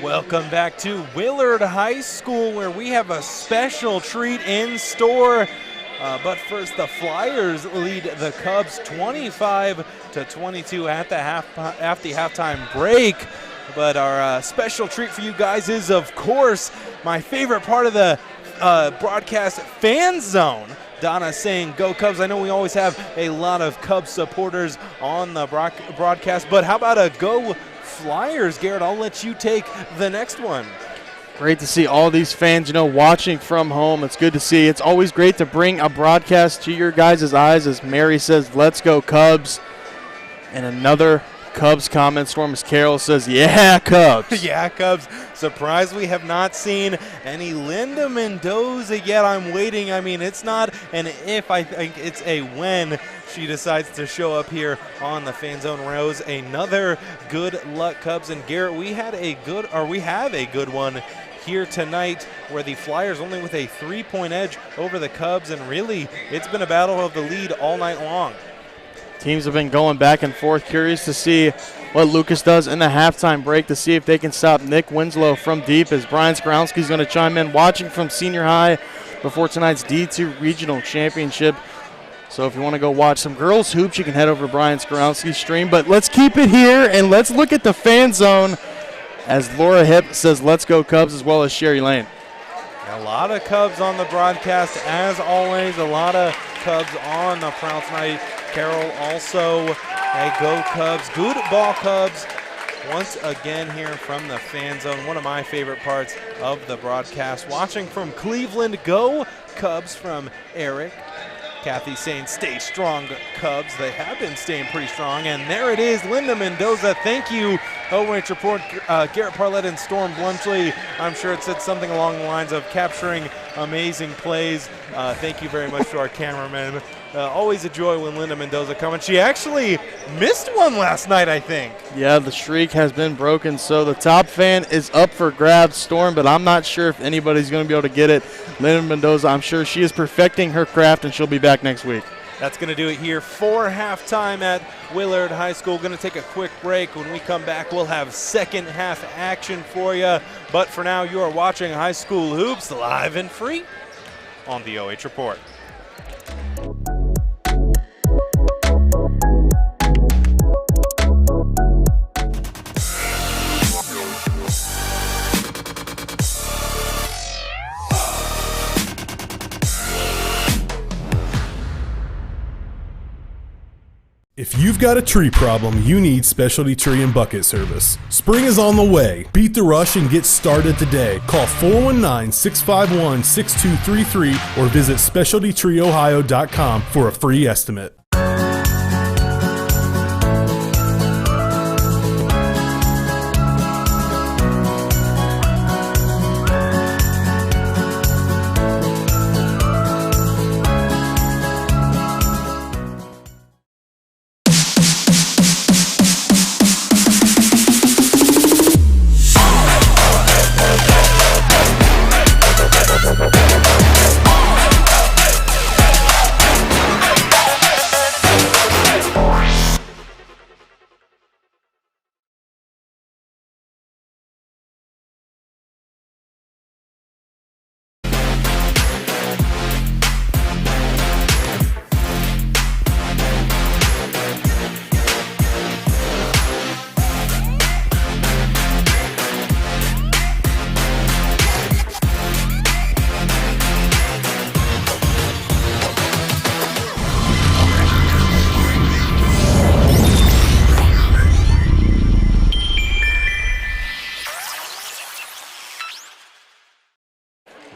Welcome back to Willard High School, where we have a special treat in store. But first, the Flyers lead the Cubs 25-22 at the halftime break. But our special treat for you guys is, of course, my favorite part of the broadcast, Fan Zone. Donna saying, "Go Cubs." I know we always have a lot of Cubs supporters on the broadcast, but how about a Go Flyers? Garrett, I'll let you take the next one. Great to see all these fans, watching from home. It's good to see. It's always great to bring a broadcast to your guys' eyes as Mary says, "Let's go Cubs." And another Cubs comment, Storm, as Carol says, "Yeah, Cubs." Yeah, Cubs. Surprised we have not seen any Linda Mendoza yet. I'm waiting. I mean, it's not an if, I think it's a when she decides to show up here on the Fan Zone. Rose, another good luck Cubs. And Garrett, we have a good one here tonight where the Flyers only with a 3-point edge over the Cubs, and really it's been a battle of the lead all night long. Teams have been going back and forth. Curious to see what Lucas does in the halftime break to see if they can stop Nick Winslow from deep, as Brian Skronsky is going to chime in, watching from senior high before tonight's D2 Regional Championship. So if you want to go watch some girls hoops, you can head over to Brian Skronsky's stream. But let's keep it here and let's look at the Fan Zone as Laura Hipp says, "Let's go Cubs," as well as Sherry Lane. A lot of Cubs on the broadcast, as always. A lot of Cubs on the prowl tonight. Carol also a Go Cubs, good ball Cubs. Once again here from the Fan Zone, one of my favorite parts of the broadcast. Watching from Cleveland, Go Cubs from Eric. Kathy saying, "Stay strong, Cubs." They have been staying pretty strong. And there it is, Linda Mendoza. Thank you, OH Report, Garrett Parlett and Storm Bluntschly. I'm sure it said something along the lines of capturing amazing plays. Thank you very much to our cameraman. Always a joy when Linda Mendoza comes. She actually missed one last night, I think. Yeah, the streak has been broken, so the top fan is up for grabs, Storm, but I'm not sure if anybody's going to be able to get it. Linda Mendoza, I'm sure she is perfecting her craft, and she'll be back next week. That's going to do it here for halftime at Willard High School. Going to take a quick break. When we come back, we'll have second half action for you. But for now, you are watching High School Hoops live and free on the OH Report. If you've got a tree problem, you need Specialty Tree and Bucket Service. Spring is on the way. Beat the rush and get started today. Call 419-651-6233 or visit specialtytreeohio.com for a free estimate.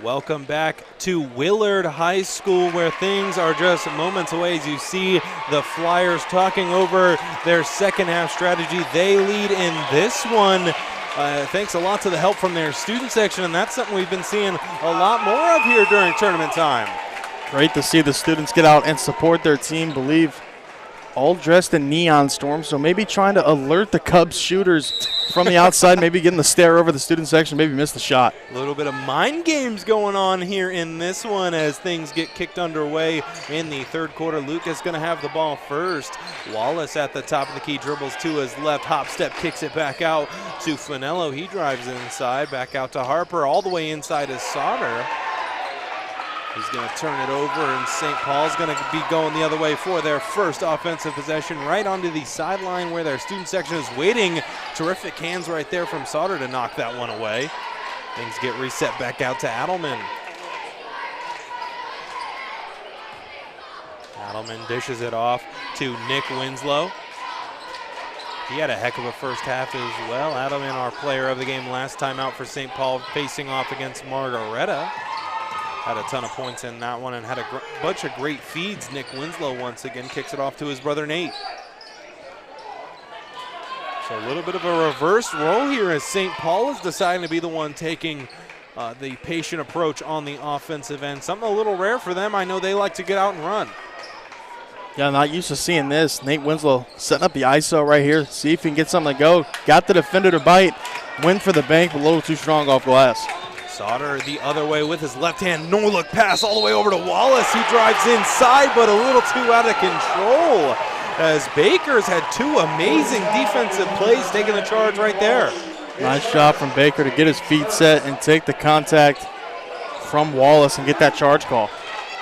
Welcome back to Willard High School, where things are just moments away as you see the Flyers talking over their second half strategy. They lead in this one thanks a lot to the help from their student section, and that's something we've been seeing a lot more of here during tournament time. Great to see the students get out and support their team, believe all dressed in neon, Storm, so maybe trying to alert the Cubs shooters from the outside, maybe getting the stare over the student section, maybe miss the shot. A little bit of mind games going on here in this one as things get kicked underway in the third quarter. Lucas going to have the ball first. Wallace at the top of the key, dribbles to his left, hop step, kicks it back out to Finello. He drives inside, back out to Harper, all the way inside is Sauter. He's going to turn it over, and St. Paul's going to be going the other way for their first offensive possession, right onto the sideline where their student section is waiting. Terrific hands right there from Sauter to knock that one away. Things get reset back out to Adelman. Adelman dishes it off to Nick Winslow. He had a heck of a first half as well. Adelman, our player of the game last time out for St. Paul, facing off against Margaretta. Had a ton of points in that one and had a bunch of great feeds. Nick Winslow once again kicks it off to his brother Nate. So a little bit of a reverse role here as St. Paul is deciding to be the one taking the patient approach on the offensive end. Something a little rare for them. I know they like to get out and run. Yeah, not used to seeing this. Nate Winslow setting up the ISO right here. See if he can get something to go. Got the defender to bite. Win for the bank, but a little too strong off glass. Sauter the other way with his left hand, no look pass all the way over to Wallace. He drives inside, but a little too out of control as Baker's had two amazing defensive plays taking the charge right there. Nice job from Baker to get his feet set and take the contact from Wallace and get that charge call.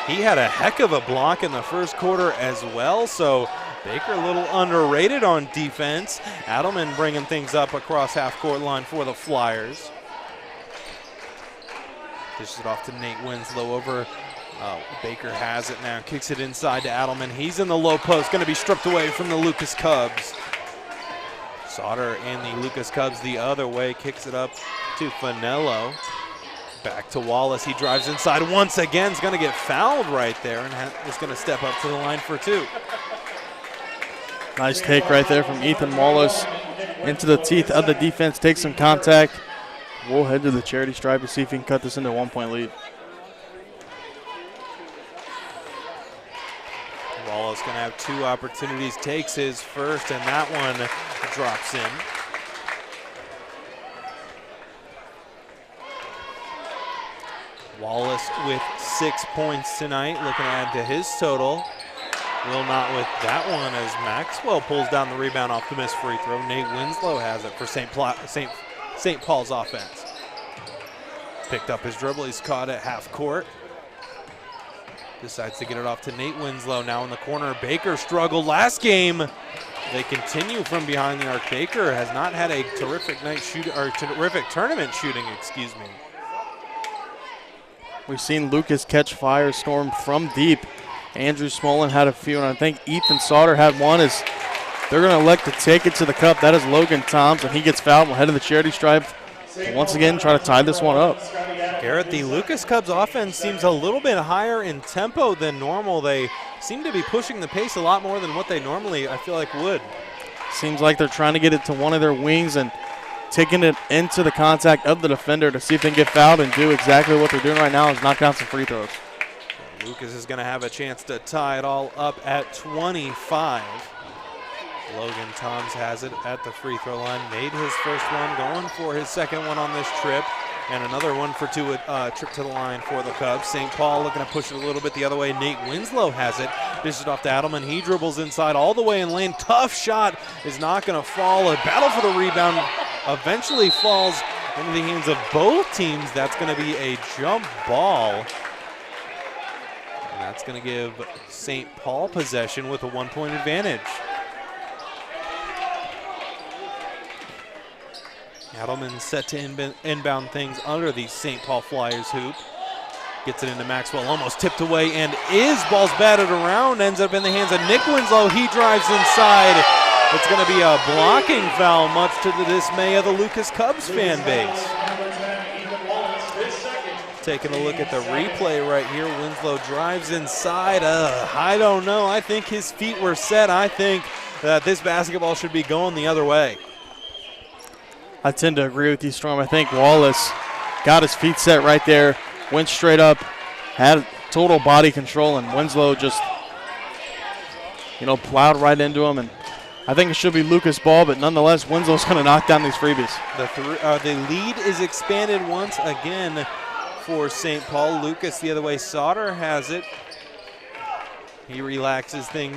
He had a heck of a block in the first quarter as well, so Baker a little underrated on defense. Adelman bringing things up across half-court line for the Flyers. Dishes it off to Nate Winslow over. Baker has it now, kicks it inside to Adelman. He's in the low post, going to be stripped away from the Lucas Cubs. Sauter and the Lucas Cubs the other way, kicks it up to Finello. Back to Wallace, he drives inside once again, is going to get fouled right there and is going to step up to the line for two. Nice take right there from Ethan Wallace into the teeth of the defense, takes some contact. We'll head to the charity stripe to see if he can cut this into a 1-point lead. Wallace going to have two opportunities, takes his first, and that one drops in. Wallace with 6 points tonight, looking to add to his total. Will not with that one as Maxwell pulls down the rebound off the missed free throw. Nate Winslow has it for St. Paul's offense. Picked up his dribble, he's caught at half court. Decides to get it off to Nate Winslow. Now in the corner, Baker struggled last game. They continue from behind the arc. Baker has not had a terrific terrific tournament shooting, excuse me. We've seen Lucas catch fire, storm from deep. Andrew Smolin had a few, and I think Ethan Sauter had one. As they're going to elect to take it to the cup. That is Logan Toms, and he gets fouled. We'll head to the charity stripe. And once again, try to tie this one up. Garrett, the Lucas Cubs offense seems a little bit higher in tempo than normal. They seem to be pushing the pace a lot more than what they normally, I feel like, would. Seems like they're trying to get it to one of their wings and taking it into the contact of the defender to see if they can get fouled and do exactly what they're doing right now is knock down some free throws. Lucas is going to have a chance to tie it all up at 25. Logan Toms has it at the free throw line. Made his first one, going for his second one on this trip. And another one for two, trip to the line for the Cubs. St. Paul looking to push it a little bit the other way. Nate Winslow has it. Dishes it off to Adelman. He dribbles inside all the way in lane. Tough shot is not going to fall. A battle for the rebound eventually falls into the hands of both teams. That's going to be a jump ball. And that's going to give St. Paul possession with a 1-point advantage. Adelman set to inbound things under the St. Paul Flyers hoop. Gets it into Maxwell, almost tipped away, and ball's batted around, ends up in the hands of Nick Winslow. He drives inside. It's going to be a blocking foul, much to the dismay of the Lucas Cubs fan base. Taking a look at the replay right here, Winslow drives inside. I don't know. I think his feet were set. I think that this basketball should be going the other way. I tend to agree with you, Storm. I think Wallace got his feet set right there, went straight up, had total body control, and Winslow just, plowed right into him. And I think it should be Lucas' ball, but nonetheless, Winslow's going to knock down these freebies. The lead is expanded once again for St. Paul. Lucas the other way. Sauter has it. He relaxes things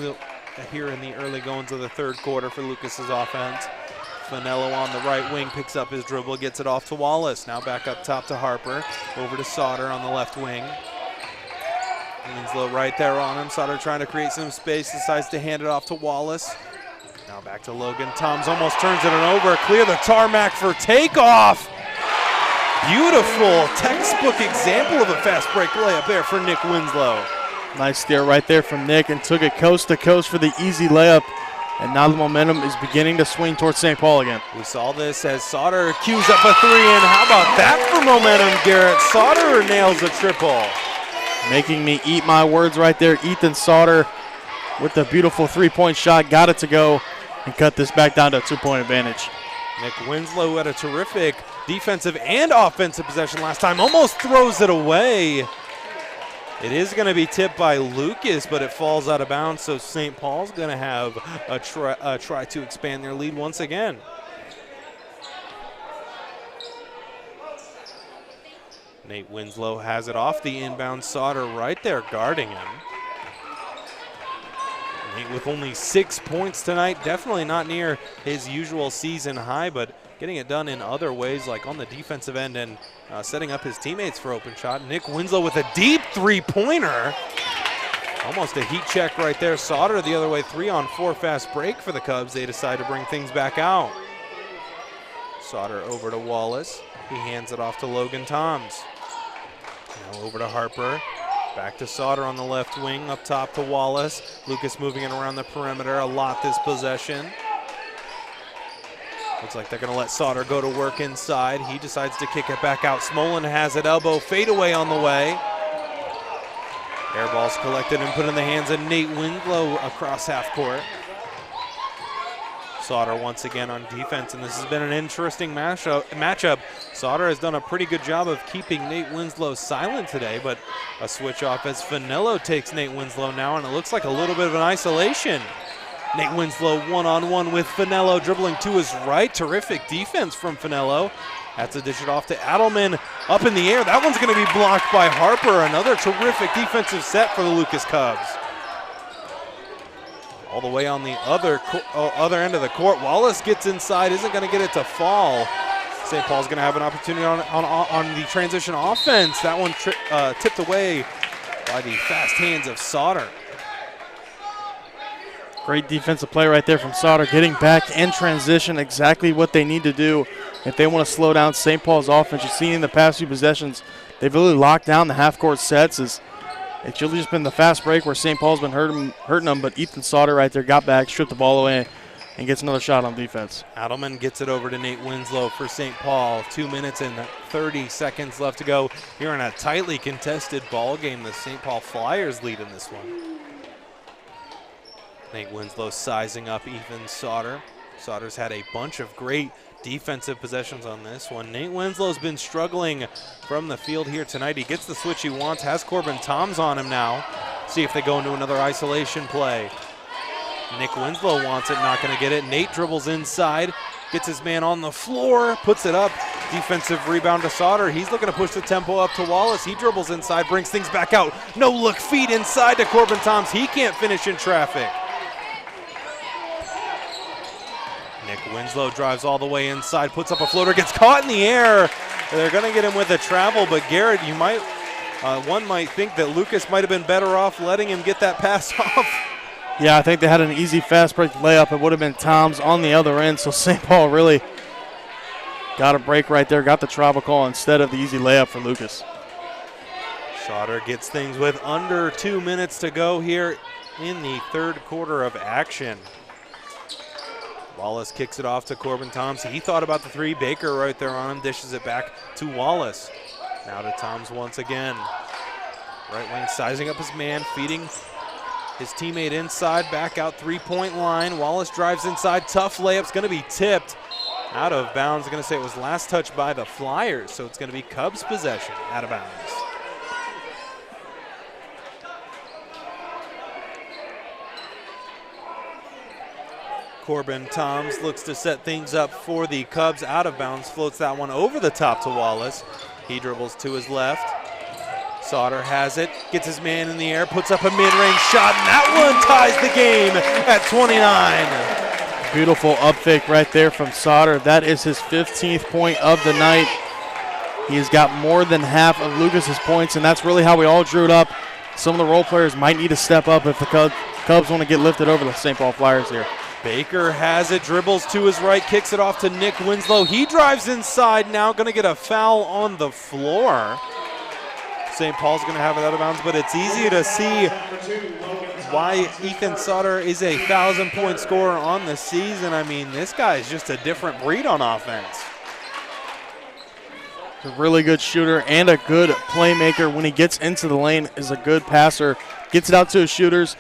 here in the early goings of the third quarter for Lucas's offense. Finello on the right wing picks up his dribble, gets it off to Wallace. Now back up top to Harper. Over to Sauter on the left wing. Winslow right there on him. Sauter trying to create some space, decides to hand it off to Wallace. Now back to Logan. Toms almost turns it over. Clear the tarmac for takeoff. Beautiful textbook example of a fast break layup there for Nick Winslow. Nice steer right there from Nick, and took it coast to coast for the easy layup. And now the momentum is beginning to swing towards St. Paul again. We saw this as Sauter cues up a three, and how about that for momentum, Garrett? Sauter nails a triple. Making me eat my words right there. Ethan Sauter with the beautiful three-point shot, got it to go, and cut this back down to a 2-point advantage. Nick Winslow had a terrific defensive and offensive possession last time, almost throws it away. It is going to be tipped by Lucas, but it falls out of bounds, so St. Paul's going to have a try to expand their lead once again. Nate Winslow has it off the inbound. Sauter right there guarding him. Nate with only 6 points tonight, definitely not near his usual season high, but getting it done in other ways, like on the defensive end and setting up his teammates for open shot. Nick Winslow with a deep three-pointer. Almost a heat check right there. Sauter the other way, 3-on-4 fast break for the Cubs. They decide to bring things back out. Sauter over to Wallace. He hands it off to Logan Toms. Now over to Harper. Back to Sauter on the left wing, up top to Wallace. Lucas moving it around the perimeter a lot this possession. Looks like they're going to let Sauter go to work inside. He decides to kick it back out. Smolin has it, elbow fadeaway on the way. Air ball's collected and put in the hands of Nate Winslow across half court. Sauter once again on defense, and this has been an interesting matchup. Sauter has done a pretty good job of keeping Nate Winslow silent today, but a switch off as Finello takes Nate Winslow now, and it looks like a little bit of an isolation. Nate Winslow one-on-one with Finello, dribbling to his right. Terrific defense from Finello. Has to dish it off to Adelman. Up in the air. That one's going to be blocked by Harper. Another terrific defensive set for the Lucas Cubs. All the way on the other end of the court. Wallace gets inside. Isn't going to get it to fall. St. Paul's going to have an opportunity on the transition offense. That one tipped away by the fast hands of Sauter. Great defensive play right there from Sauter, getting back in transition, exactly what they need to do if they want to slow down St. Paul's offense. You've seen in the past few possessions, they've really locked down the half-court sets. It's really just been the fast break where St. Paul's been hurting them, but Ethan Sauter right there got back, stripped the ball away, and gets another shot on defense. Adelman gets it over to Nate Winslow for St. Paul. 2 minutes and 30 seconds left to go here in a tightly contested ball game. The St. Paul Flyers lead in this one. Nate Winslow sizing up Ethan Sauter. Sauter's had a bunch of great defensive possessions on this one. Nate Winslow's been struggling from the field here tonight. He gets the switch he wants, has Corbin Toms on him now. See if they go into another isolation play. Nick Winslow wants it, not going to get it. Nate dribbles inside, gets his man on the floor, puts it up. Defensive rebound to Sauter. He's looking to push the tempo up to Wallace. He dribbles inside, brings things back out. No look feed inside to Corbin Toms. He can't finish in traffic. Nick Winslow drives all the way inside, puts up a floater, gets caught in the air. They're going to get him with a travel, but Garrett, one might think that Lucas might have been better off letting him get that pass off. Yeah, I think they had an easy fast break layup. It would have been Toms on the other end, so St. Paul really got a break right there, got the travel call instead of the easy layup for Lucas. Sauter gets things with under 2 minutes to go here in the third quarter of action. Wallace kicks it off to Corbin Toms. He thought about the three. Baker right there on him, dishes it back to Wallace. Now to Toms once again. Right wing sizing up his man, feeding his teammate inside, back out three-point line. Wallace drives inside, tough layup's going to be tipped out of bounds. I'm going to say it was last touched by the Flyers, so it's going to be Cubs possession out of bounds. Corbin Toms looks to set things up for the Cubs out of bounds, floats that one over the top to Wallace. He dribbles to his left. Sauter has it, gets his man in the air, puts up a mid-range shot, and that one ties the game at 29. Beautiful up fake right there from Sauter. That is his 15th point of the night. He has got more than half of Lucas's points, and that's really how we all drew it up some of the role players might need to step up if the Cubs want to get lifted over the St. Paul Flyers here. Baker has it, dribbles to his right, kicks it off to Nick Winslow. He drives inside, now going to get a foul on the floor. St. Paul's going to have it out of bounds, but it's easy to see why Ethan Sutter is a 1,000-point scorer on the season. I mean, this guy is just a different breed on offense. A really good shooter and a good playmaker. When he gets into the lane, is a good passer, gets it out to his shooters.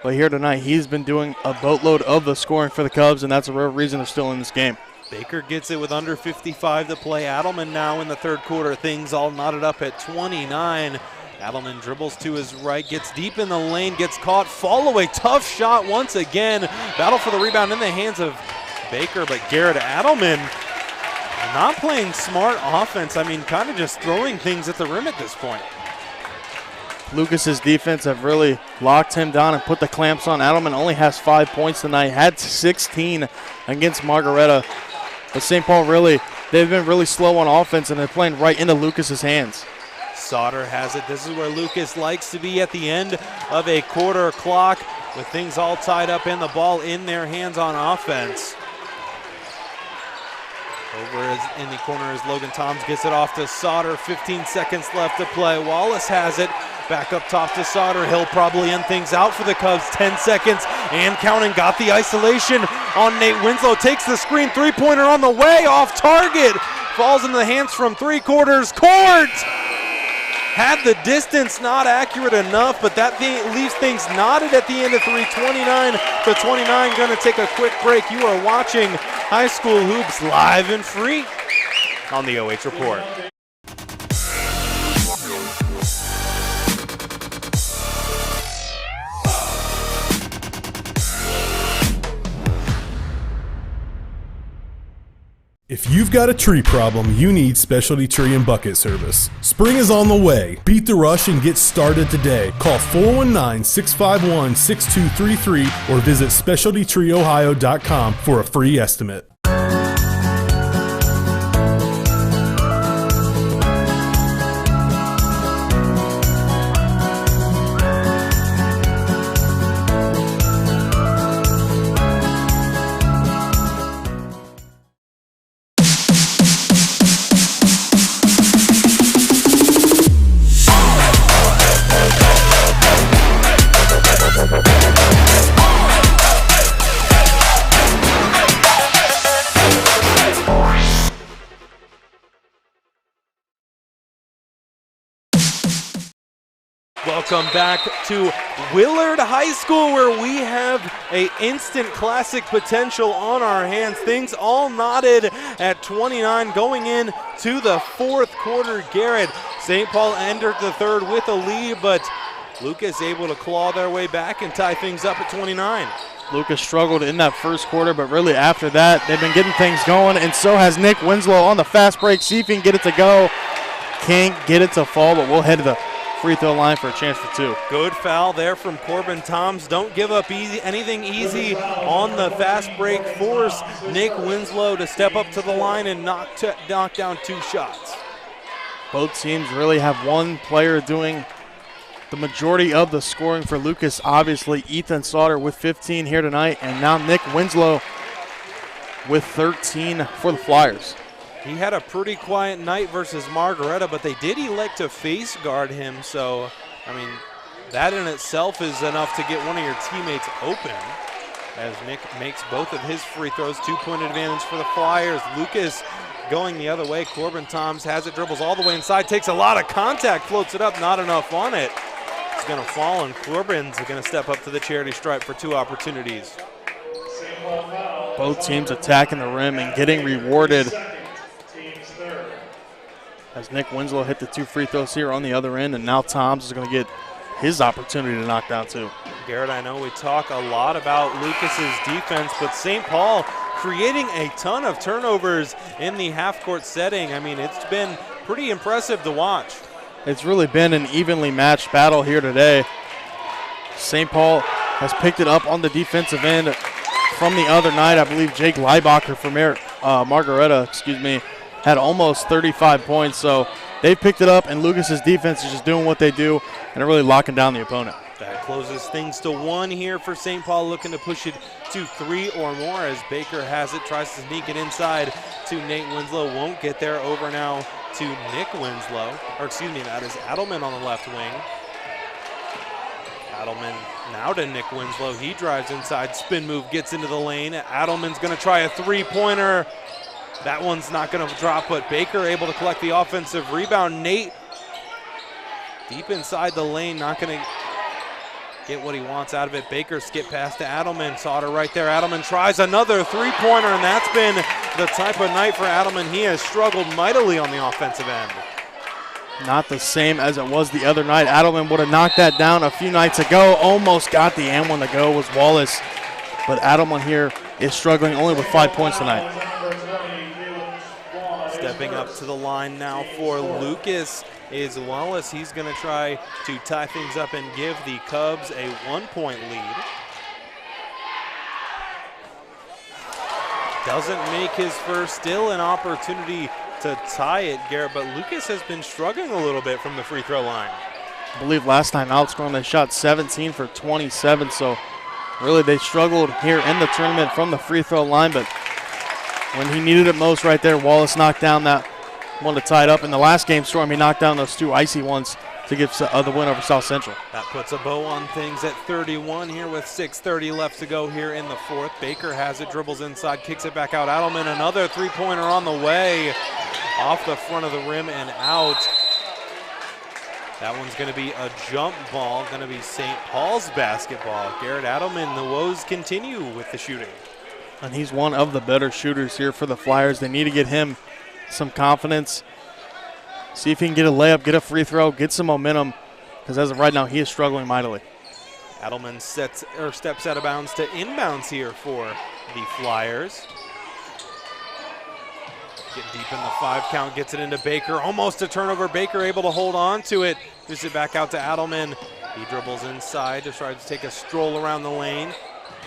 But here tonight, he's been doing a boatload of the scoring for the Cubs, and that's a real reason they're still in this game. Baker gets it with under 55 to play. Adelman now in the third quarter. Things all knotted up at 29. Adelman dribbles to his right, gets deep in the lane, gets caught, fall away, tough shot once again. Battle for the rebound in the hands of Baker, but Garret Adelman not playing smart offense. I mean, kind of just throwing things at the rim at this point. Lucas's defense have really locked him down and put the clamps on. Adelman only has 5 points tonight, had 16 against Margaretta. But St. Paul they've been really slow on offense, and they're playing right into Lucas's hands. Sauter has it. This is where Lucas likes to be at the end of a quarter clock with things all tied up and the ball in their hands on offense. Over in the corner is Logan Toms, gets it off to Sauter. 15 seconds left to play. Wallace has it. Back up top to Sauter. He'll probably end things out for the Cubs. 10 seconds and counting. Got the isolation on Nate Winslow. Takes the screen. Three-pointer on the way. Off target. Falls into the hands from three-quarters court. Had the distance, not accurate enough, but that leaves things knotted at the end of 3:29 to 29. Going to take a quick break. You are watching High School Hoops live and free on the OH Report. If you've got a tree problem, you need Specialty Tree and Bucket Service. Spring is on the way. Beat the rush and get started today. Call 419-651-6233 or visit specialtytreeohio.com for a free estimate. Welcome back to Willard High School, where we have a instant classic potential on our hands. Things all knotted at 29 going in to the fourth quarter. Garret, St. Paul entered the third with a lead, but Lucas able to claw their way back and tie things up at 29. Lucas struggled in that first quarter, but really after that, they've been getting things going, and so has Nick Winslow on the fast break. See if he can get it to go. Can't get it to fall, but we'll head to the free throw line for a chance for two. Good foul there from Corbin Toms. Don't give up anything easy on the fast break. Force Nick Winslow to step up to the line and knock down two shots. Both teams really have one player doing the majority of the scoring for Lucas. Obviously, Ethan Sauter with 15 here tonight, and now Nick Winslow with 13 for the Flyers. He had a pretty quiet night versus Margaretta, but they did elect to face guard him. So, I mean, that in itself is enough to get one of your teammates open. As Nick makes both of his free throws, 2-point advantage for the Flyers. Lucas going the other way. Corbin Toms has it, dribbles all the way inside, takes a lot of contact, floats it up, not enough on it. It's going to fall, and Corbin's going to step up to the charity stripe for two opportunities. Both teams attacking the rim and getting rewarded, as Nick Winslow hit the two free throws here on the other end, and now Toms is going to get his opportunity to knock down two. Garret, I know we talk a lot about Lucas's defense, but St. Paul creating a ton of turnovers in the half-court setting. I mean, it's been pretty impressive to watch. It's really been an evenly matched battle here today. St. Paul has picked it up on the defensive end from the other night. I believe Jake Leibacher from Margaretta, had almost 35 points. So they've picked it up, and Lucas's defense is just doing what they do, and they're really locking down the opponent. That closes things to 1 here for St. Paul, looking to push it to 3 or more as Baker has it, tries to sneak it inside to Nate Winslow. Won't get there. Over now to Nick Winslow. Or excuse me, that is Adelman on the left wing. Adelman now to Nick Winslow. He drives inside, spin move, gets into the lane. Adelman's going to try a three-pointer. That one's not going to drop, but Baker able to collect the offensive rebound. Nate deep inside the lane, not going to get what he wants out of it. Baker skip past to Adelman. Sauter right there. Adelman tries another three-pointer, and that's been the type of night for Adelman. He has struggled mightily on the offensive end. Not the same as it was the other night. Adelman would have knocked that down a few nights ago. Almost got the and one to go was Wallace. But Adelman here is struggling only with 5 points tonight. Stepping up to the line now for Lucas is Wallace. He's going to try to tie things up and give the Cubs a 1-point lead. Doesn't make his first, still an opportunity to tie it, Garrett, but Lucas has been struggling a little bit from the free throw line. I believe last time out scoring they shot 17 for 27, so really they struggled here in the tournament from the free throw line, but when he needed it most right there, Wallace knocked down that one to tie it up. In the last game, Storm, he knocked down those 2 icy ones to give the win over South Central. That puts a bow on things at 31 here with 6:30 left to go here in the fourth. Baker has it, dribbles inside, kicks it back out. Adelman, another three-pointer on the way. Off the front of the rim and out. That one's going to be a jump ball, going to be St. Paul's basketball. Garrett Adelman, the woes continue with the shooting. And he's one of the better shooters here for the Flyers. They need to get him some confidence. See if he can get a layup, get a free throw, get some momentum, because as of right now, he is struggling mightily. Adelman steps out of bounds to inbounds here for the Flyers. Getting deep in the 5 count, gets it into Baker. Almost a turnover. Baker able to hold on to it. Gives it back out to Adelman. He dribbles inside to try to take a stroll around the lane.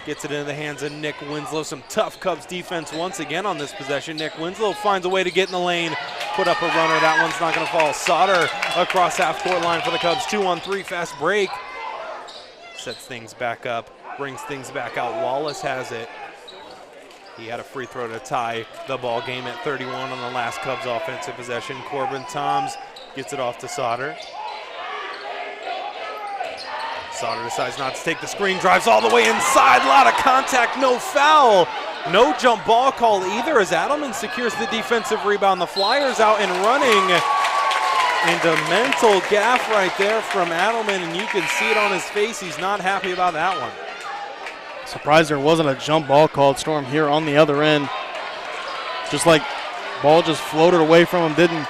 Gets it into the hands of Nick Winslow. Some tough Cubs defense once again on this possession. Nick Winslow finds a way to get in the lane, put up a runner. That one's not going to fall. Sauter across half-court line for the Cubs. 2-on-3 fast break. Sets things back up, brings things back out. Wallace has it. He had a free throw to tie the ball game at 31 on the last Cubs offensive possession. Corbin Toms gets it off to Sauter. Sauter decides not to take the screen, drives all the way inside. A lot of contact, no foul. No jump ball call either as Adelman secures the defensive rebound. The Flyers out and running. And a mental gaffe right there from Adelman, and you can see it on his face. He's not happy about that one. Surprised there wasn't a jump ball called, Storm, here on the other end. Just like ball just floated away from him, didn't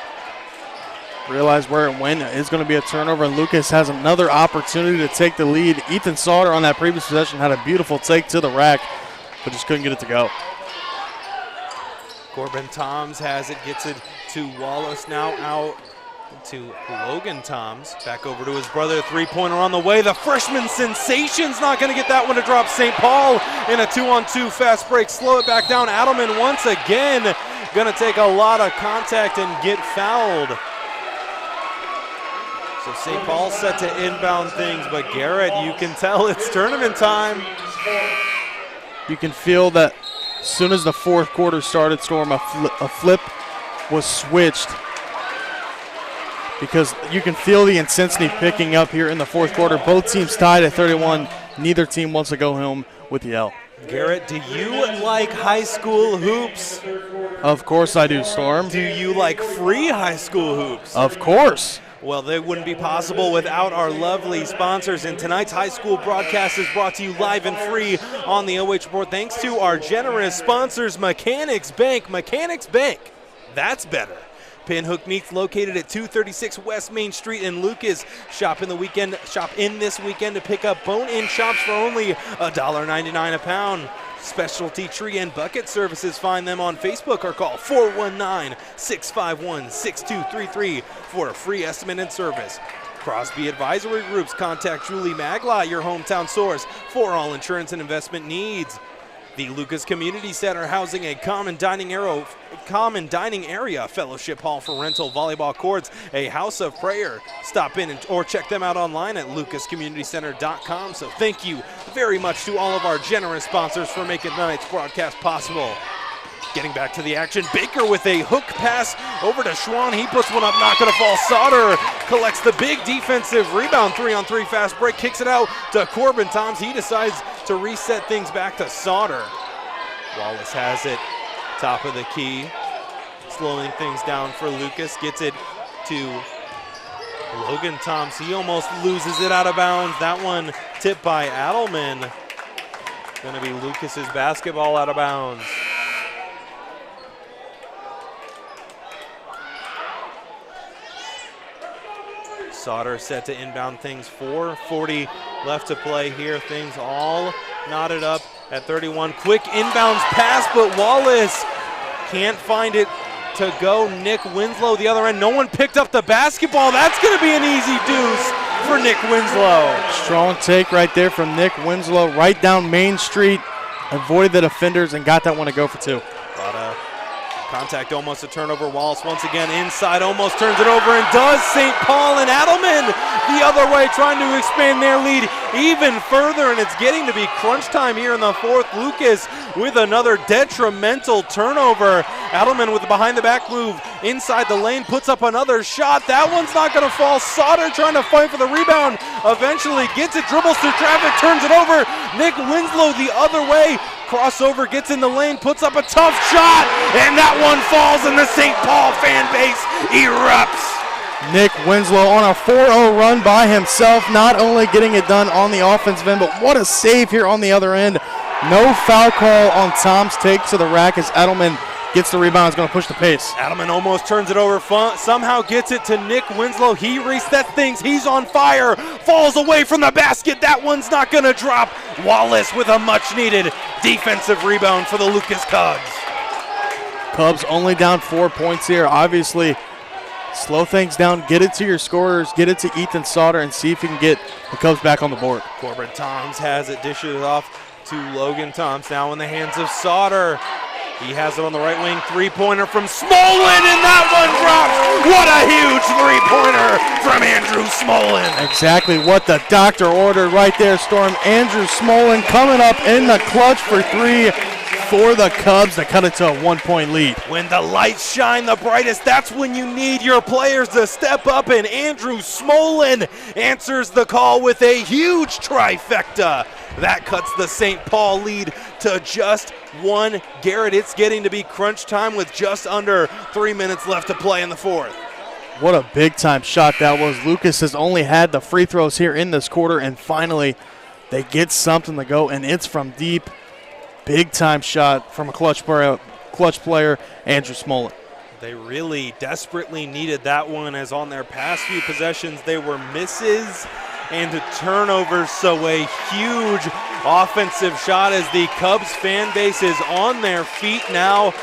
realize where it went. It's going to be a turnover, and Lucas has another opportunity to take the lead. Ethan Sauter on that previous possession had a beautiful take to the rack, but just couldn't get it to go. Corbin Toms has it, gets it to Wallace, now out to Logan Toms. Back over to his brother, three-pointer on the way. The freshman sensation's not going to get that one to drop. St. Paul in a 2-on-2 fast break. Slow it back down. Adelman once again going to take a lot of contact and get fouled. So St. Paul set to inbound things, but Garrett, you can tell it's tournament time. You can feel that as soon as the fourth quarter started, Storm, a flip was switched, because you can feel the intensity picking up here in the fourth quarter. Both teams tied at 31. Neither team wants to go home with the L. Garrett, do you like high school hoops? Of course I do, Storm. Do you like free high school hoops? Of course. Well, they wouldn't be possible without our lovely sponsors. And tonight's high school broadcast is brought to you live and free on the OH Report thanks to our generous sponsors, Mechanics Bank. Mechanics Bank, that's better. Pinhook Meats, located at 236 West Main Street in Lucas. Shop in this weekend to pick up bone-in chops for only $1.99 a pound. Specialty Tree and Bucket Services. Find them on Facebook or call 419-651-6233 for a free estimate and service. Crosby Advisory Groups. Contact Julie Magla, your hometown source for all insurance and investment needs. The Lucas Community Center, housing a common dining area, fellowship hall for rental, volleyball courts, a house of prayer. Stop in or check them out online at lucascommunitycenter.com. So thank you very much to all of our generous sponsors for making tonight's broadcast possible. Getting back to the action, Baker with a hook pass over to Schwann. He puts one up, not going to fall. Sauter collects the big defensive rebound, 3-on-3 fast break, kicks it out to Corbin Toms. He decides to reset things back to Sauter. Wallace has it, top of the key, slowing things down for Lucas. Gets it to Logan Toms. He almost loses it out of bounds. That one tipped by Adelman. Going to be Lucas's basketball out of bounds. Sauter set to inbound things. 4:40 left to play here. Things all knotted up at 31. Quick inbounds pass, but Wallace can't find it to go. Nick Winslow the other end. No one picked up the basketball. That's going to be an easy deuce for Nick Winslow. Strong take right there from Nick Winslow, right down Main Street. Avoided the defenders and got that one to go for two. Contact, almost a turnover. Wallace once again inside, almost turns it over and does. St. Paul and Adelman the other way, trying to expand their lead even further, and it's getting to be crunch time here in the fourth. Lucas with another detrimental turnover. Adelman with the behind the back move inside the lane, puts up another shot. That one's not going to fall. Sauter trying to fight for the rebound, eventually gets it, dribbles through traffic, turns it over. Nick Winslow the other way. Crossover, gets in the lane, puts up a tough shot, and that one falls, and the St. Paul fan base erupts. Nick Winslow on a 4-0 run by himself, not only getting it done on the offensive end, but what a save here on the other end. No foul call on Tom's take to the rack as Adelman gets the rebound, is going to push the pace. Adelman almost turns it over, somehow gets it to Nick Winslow. He resets things, he's on fire, falls away from the basket. That one's not going to drop. Wallace with a much-needed defensive rebound for the Lucas Cubs. Cubs only down 4 points here. Obviously, slow things down, get it to your scorers, get it to Ethan Sauter, and see if you can get the Cubs back on the board. Corbin Toms has it, dishes it off to Logan Toms, now in the hands of Sauter. He has it on the right wing, three-pointer from Smolin, and that one drops. What a huge three-pointer from Andrew Smolin. Exactly what the doctor ordered right there, Storm. Andrew Smolin coming up in the clutch for three for the Cubs to cut it to a 1-point lead. When the lights shine the brightest, that's when you need your players to step up, and Andrew Smolin answers the call with a huge trifecta. That cuts the St. Paul lead to just one. Garret, it's getting to be crunch time with just under 3 minutes left to play in the fourth. What a big-time shot that was. Lucas has only had the free throws here in this quarter, and finally they get something to go, and it's from deep. Big-time shot from a clutch player, Andrew Smolin. They really desperately needed that one, as on their past few possessions they were misses and turnovers, so a huge offensive shot as the Cubs fan base is on their feet now.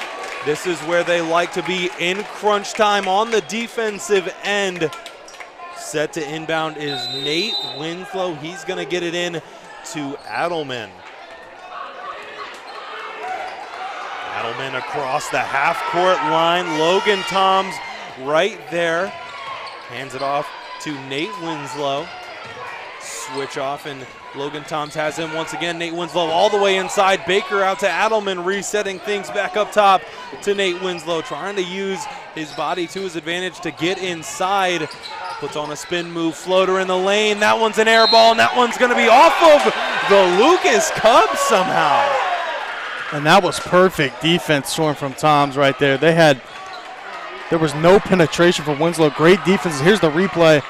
This is where they like to be in crunch time on the defensive end. Set to inbound is Nate Winslow. He's going to get it in to Adelman. Adelman across the half-court line. Logan Toms right there. Hands it off to Nate Winslow. Switch off, and Logan Toms has him once again. Nate Winslow all the way inside. Baker out to Adelman, resetting things back up top to Nate Winslow, trying to use his body to his advantage to get inside. Puts on a spin move, floater in the lane. That one's an air ball, and that one's going to be off of the Lucas Cubs somehow. And that was perfect defense, Storm, from Toms right there. There was no penetration for Winslow. Great defense. Here's the replay.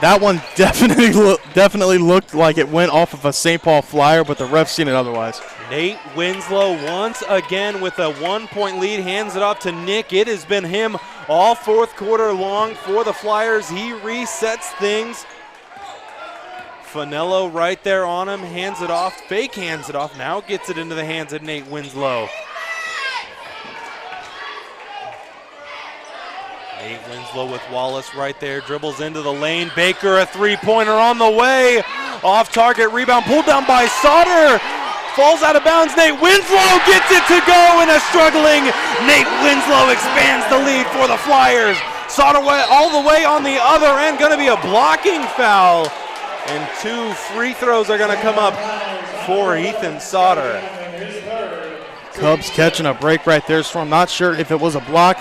That one definitely looked like it went off of a St. Paul flyer, but the ref's seen it otherwise. Nate Winslow once again with a 1-point lead, hands it off to Nick. It has been him all fourth quarter long for the Flyers. He resets things. Finello right there on him, hands it off, fake hands it off, now gets it into the hands of Nate Winslow. Nate Winslow with Wallace right there, dribbles into the lane. Baker, a three-pointer on the way. Off target rebound, pulled down by Sauter. falls out of bounds. Nate Winslow gets it to go, and a struggling Nate Winslow expands the lead for the Flyers. Sauter all the way on the other end, going to be a blocking foul. And 2 free throws are going to come up for Ethan Sauter. Cubs catching a break right there, Storm. Not sure if it was a block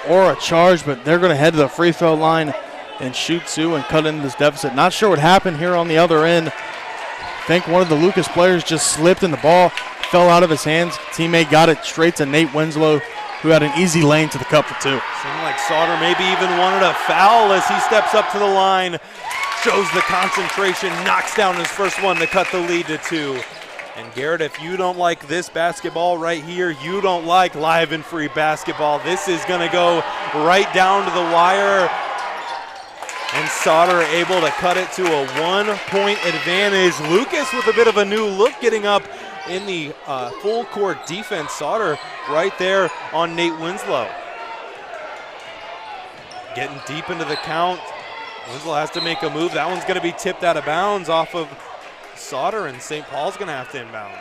or a charge, but they're going to head to the free throw line and shoot 2 and cut into this deficit. Not sure what happened here on the other end. I think one of the Lucas players just slipped and the ball fell out of his hands. Teammate got it straight to Nate Winslow, who had an easy lane to the cup for 2. Seemed like Sauter maybe even wanted a foul as he steps up to the line, shows the concentration, knocks down his first one to cut the lead to 2. And Garrett, if you don't like this basketball right here, you don't like live and free basketball. This is going to go right down to the wire. And Sauter able to cut it to a 1-point advantage. Lucas with a bit of a new look getting up in the full court defense. Sauter right there on Nate Winslow. Getting deep into the count. Winslow has to make a move. That one's going to be tipped out of bounds off of Sauter, and St. Paul's going to have to inbound.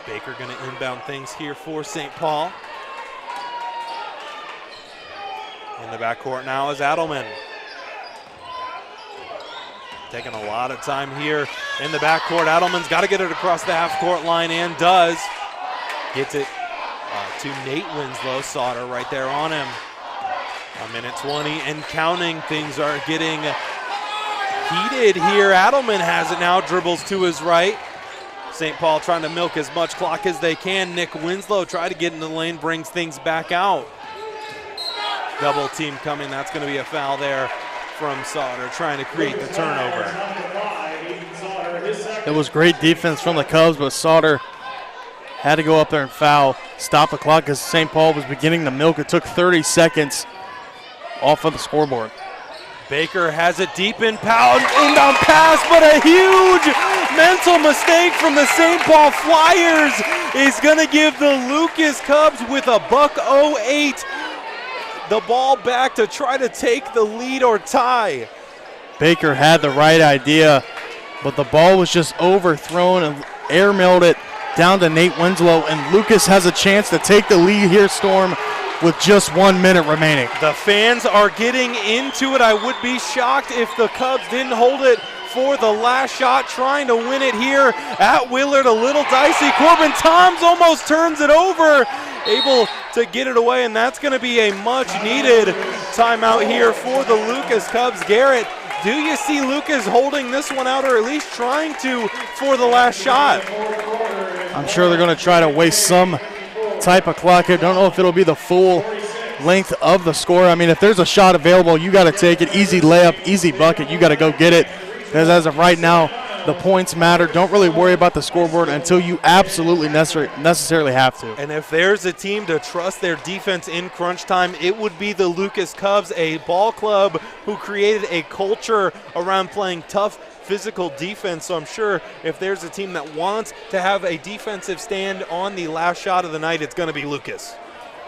Baker going to inbound things here for St. Paul. In the backcourt now is Adelman. Taking a lot of time here in the backcourt. Adelman's got to get it across the half-court line and does. Gets it to Nate Winslow. Sauter right there on him. 1:20 and counting. Things are getting heated here. Adelman has it now, dribbles to his right. St. Paul trying to milk as much clock as they can. Nick Winslow try to get in the lane, brings things back out. Double team coming, that's going to be a foul there from Sauter, trying to create the turnover. It was great defense from the Cubs, but Sauter had to go up there and foul, stop the clock as St. Paul was beginning to milk. It took 30 seconds off of the scoreboard. Baker has it deep inbound pass, but a huge mental mistake from the St. Paul Flyers is going to give the Lucas Cubs with a $1.08 the ball back to try to take the lead or tie. Baker had the right idea, but the ball was just overthrown and airmailed it down to Nate Winslow, and Lucas has a chance to take the lead here, Storm, with just 1 minute remaining. The fans are getting into it. I would be shocked if the Cubs didn't hold it for the last shot, trying to win it here at Willard. A little dicey. Corbin Toms almost turns it over, able to get it away, and that's going to be a much-needed timeout here for the Lucas Cubs. Garrett, do you see Lucas holding this one out, or at least trying to for the last shot? I'm sure they're going to try to waste some type of clock here. Don't know if it'll be the full length of the score. I mean, if there's a shot available, you got to take it. Easy layup, easy bucket. You got to go get it, because as of right now, the points matter. Don't really worry about the scoreboard until you absolutely necessarily have to. And if there's a team to trust their defense in crunch time, it would be the Lucas Cubs, a ball club who created a culture around playing tough physical defense. So I'm sure if there's a team that wants to have a defensive stand on the last shot of the night, it's going to be Lucas.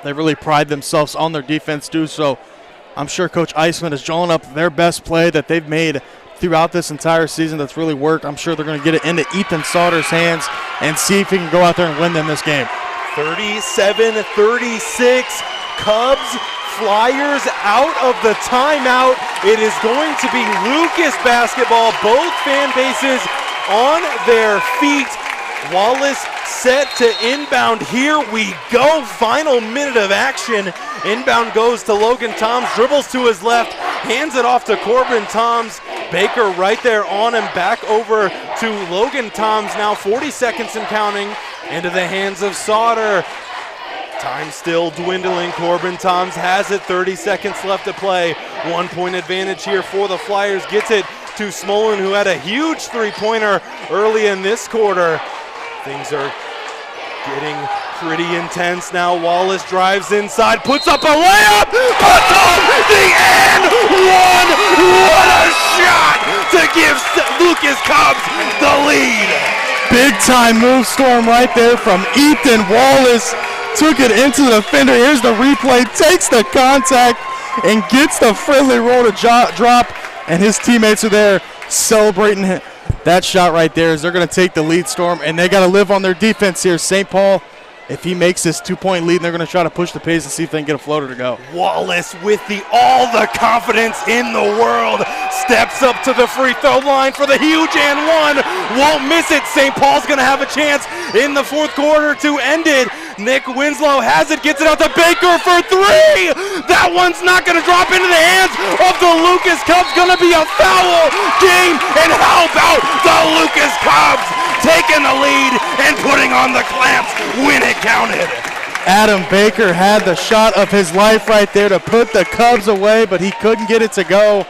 They really pride themselves on their defense, too. So I'm sure Coach Iceman is drawing up their best play that they've made throughout this entire season that's really worked. I'm sure they're going to get it into Ethan Sauter's hands and see if he can go out there and win them this game. 37-36, Cubs, Flyers out of the timeout. It is going to be Lucas basketball, both fan bases on their feet. Wallace set to inbound. Here we go. Final minute of action. Inbound goes to Logan Toms, dribbles to his left, hands it off to Corbin Toms. Baker right there on him, back over to Logan Toms, now 40 seconds and counting, into the hands of Sauter. Time still dwindling. Corbin Toms has it, 30 seconds left to play. 1 point advantage here for the Flyers. Gets it to Smolin, who had a huge three-pointer early in this quarter. Things are getting pretty intense now. Wallace drives inside, puts up a layup, puts on the end one. What a shot to give Lucas Cubs the lead. Big time move, Storm, right there from Ethan Wallace. Took it into the defender. Here's the replay, takes the contact and gets the friendly roll to drop, and his teammates are there celebrating that shot right there as they're going to take the lead, Storm, and they got to live on their defense here. St. Paul, if he makes this 2-point lead, they're going to try to push the pace and see if they can get a floater to go. Wallace with all the confidence in the world steps up to the free throw line for the huge and one. Won't miss it. St. Paul's going to have a chance in the fourth quarter to end it. Nick Winslow has it, gets it out to Baker for three. That one's not going to drop into the hands of the Lucas Cubs. Going to be a foul game. And how about the Lucas Cubs taking the lead and putting on the clamps when it counted? Adam Baker had the shot of his life right there to put the Cubs away, but he couldn't get it to go.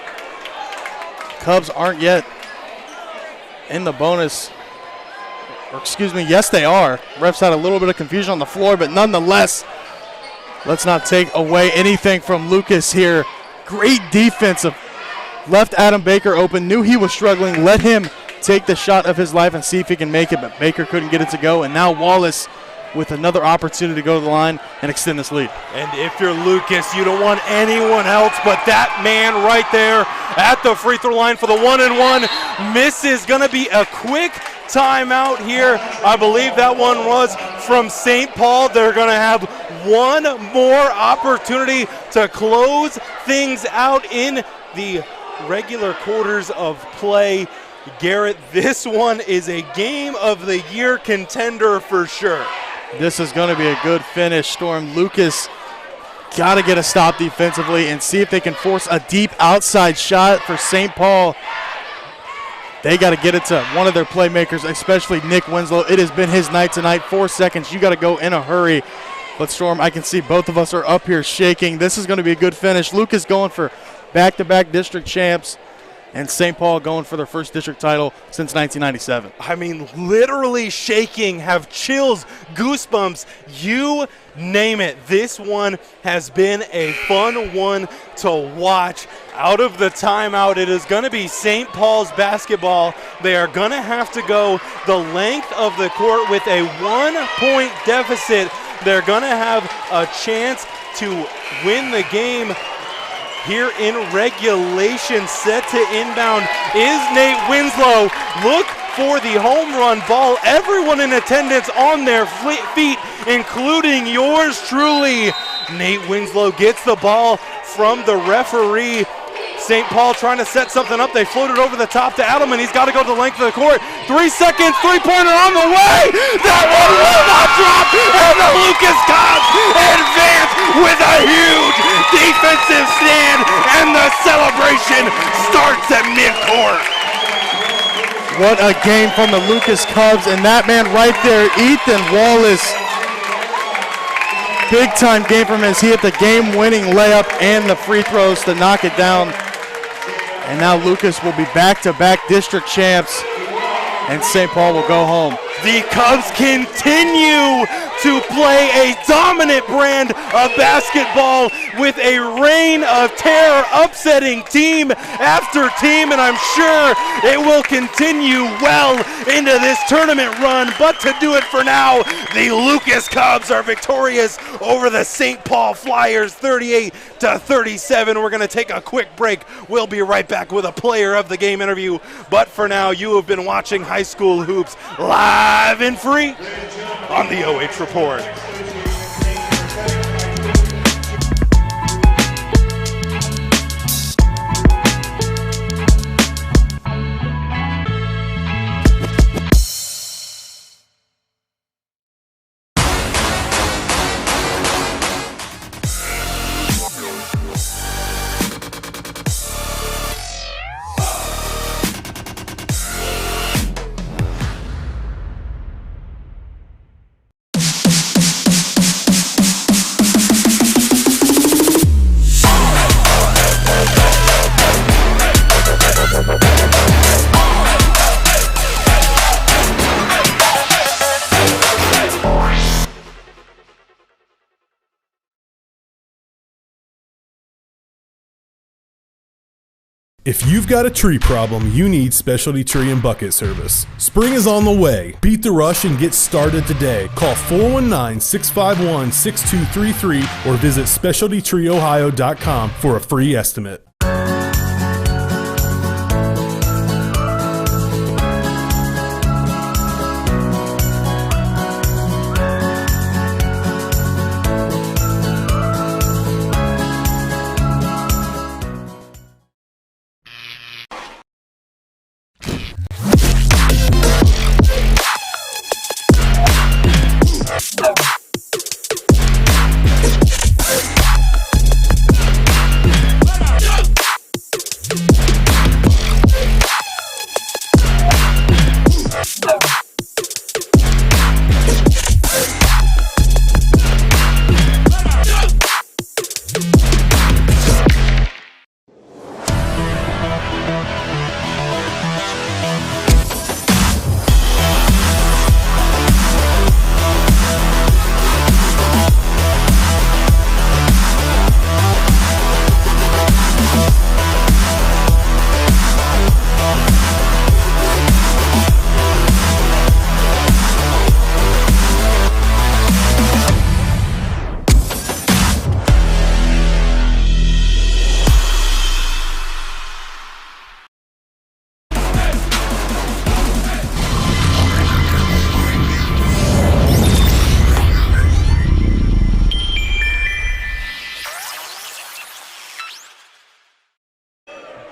Cubs aren't yet in the bonus. Or excuse me, yes they are. Refs had a little bit of confusion on the floor, but nonetheless, let's not take away anything from Lucas here. Great defense. Left Adam Baker open, knew he was struggling, let him take the shot of his life and see if he can make it, but Baker couldn't get it to go, and now Wallace with another opportunity to go to the line and extend this lead. And if you're Lucas, you don't want anyone else but that man right there at the free throw line for the 1-and-1. Misses. Going to be a quick timeout here. I believe that one was from St. Paul. They're going to have one more opportunity to close things out in the regular quarters of play. Garrett, this one is a game of the year contender for sure. This is going to be a good finish, Storm. Lucas got to get a stop defensively and see if they can force a deep outside shot for St. Paul. They got to get it to one of their playmakers, especially Nick Winslow. It has been his night tonight. 4 seconds. You got to go in a hurry. But, Storm, I can see both of us are up here shaking. This is going to be a good finish. Lucas going for back-to-back district champs, and St. Paul going for their first district title since 1997. I mean, literally shaking, have chills, goosebumps, you name it. This one has been a fun one to watch. Out of the timeout, it is going to be St. Paul's basketball. They are going to have to go the length of the court with a 1-point deficit. They're going to have a chance to win the game here in regulation. Set to inbound is Nate Winslow. Look for the home run ball. Everyone in attendance on their feet, including yours truly. Nate Winslow gets the ball from the referee. St. Paul trying to set something up. They float it over the top to Adelman. He's got to go the length of the court. 3 seconds, three-pointer on the way. That one will not drop. And the Lucas Cubs advance with a huge defensive stand. And the celebration starts at midcourt. What a game from the Lucas Cubs. And that man right there, Ethan Wallace. Big-time game from him as he hit the game-winning layup and the free throws to knock it down. And now Lucas will be back-to-back district champs, and St. Paul will go home. The Cubs continue to play a dominant brand of basketball with a reign of terror, upsetting team after team, and I'm sure it will continue well into this tournament run. But to do it for now, the Lucas Cubs are victorious over the St. Paul Flyers 38-37. We're going to take a quick break. We'll be right back with a player of the game interview. But for now, you have been watching High School Hoops live and free on the OH Report. If you've got a tree problem, you need Specialty Tree and Bucket Service. Spring is on the way. Beat the rush and get started today. Call 419-651-6233 or visit specialtytreeohio.com for a free estimate.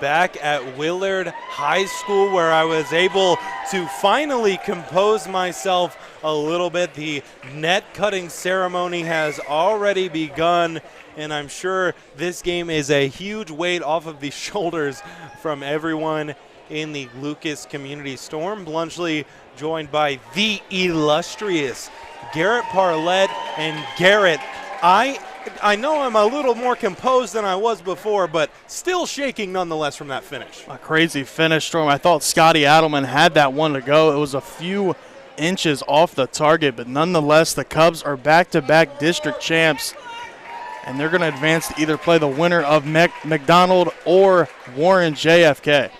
Back at Willard High School, where I was able to finally compose myself a little bit. The net cutting ceremony has already begun, and I'm sure this game is a huge weight off of the shoulders from everyone in the Lucas community. Storm Bluntschly joined by the illustrious Garret Parlett. And Garret, I know I'm a little more composed than I was before, but still shaking nonetheless from that finish. A crazy finish, Storm. I thought Scotty Adelman had that one to go. It was a few inches off the target, but nonetheless, the Cubs are back-to-back district champs, and they're going to advance to either play the winner of McDonald or Warren JFK.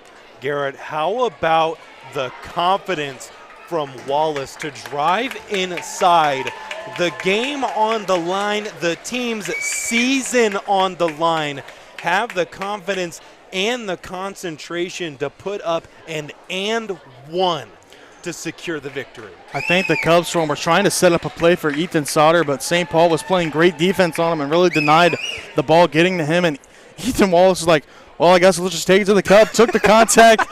Garret, how about the confidence from Wallace to drive inside? The game on the line, the team's season on the line, have the confidence and the concentration to put up an and one to secure the victory. I think the Cubs, Storm, were trying to set up a play for Ethan Sauter, but St. Paul was playing great defense on him and really denied the ball getting to him. And Ethan Wallace was like, well, I guess let's just take it to the Cubs. Took the contact.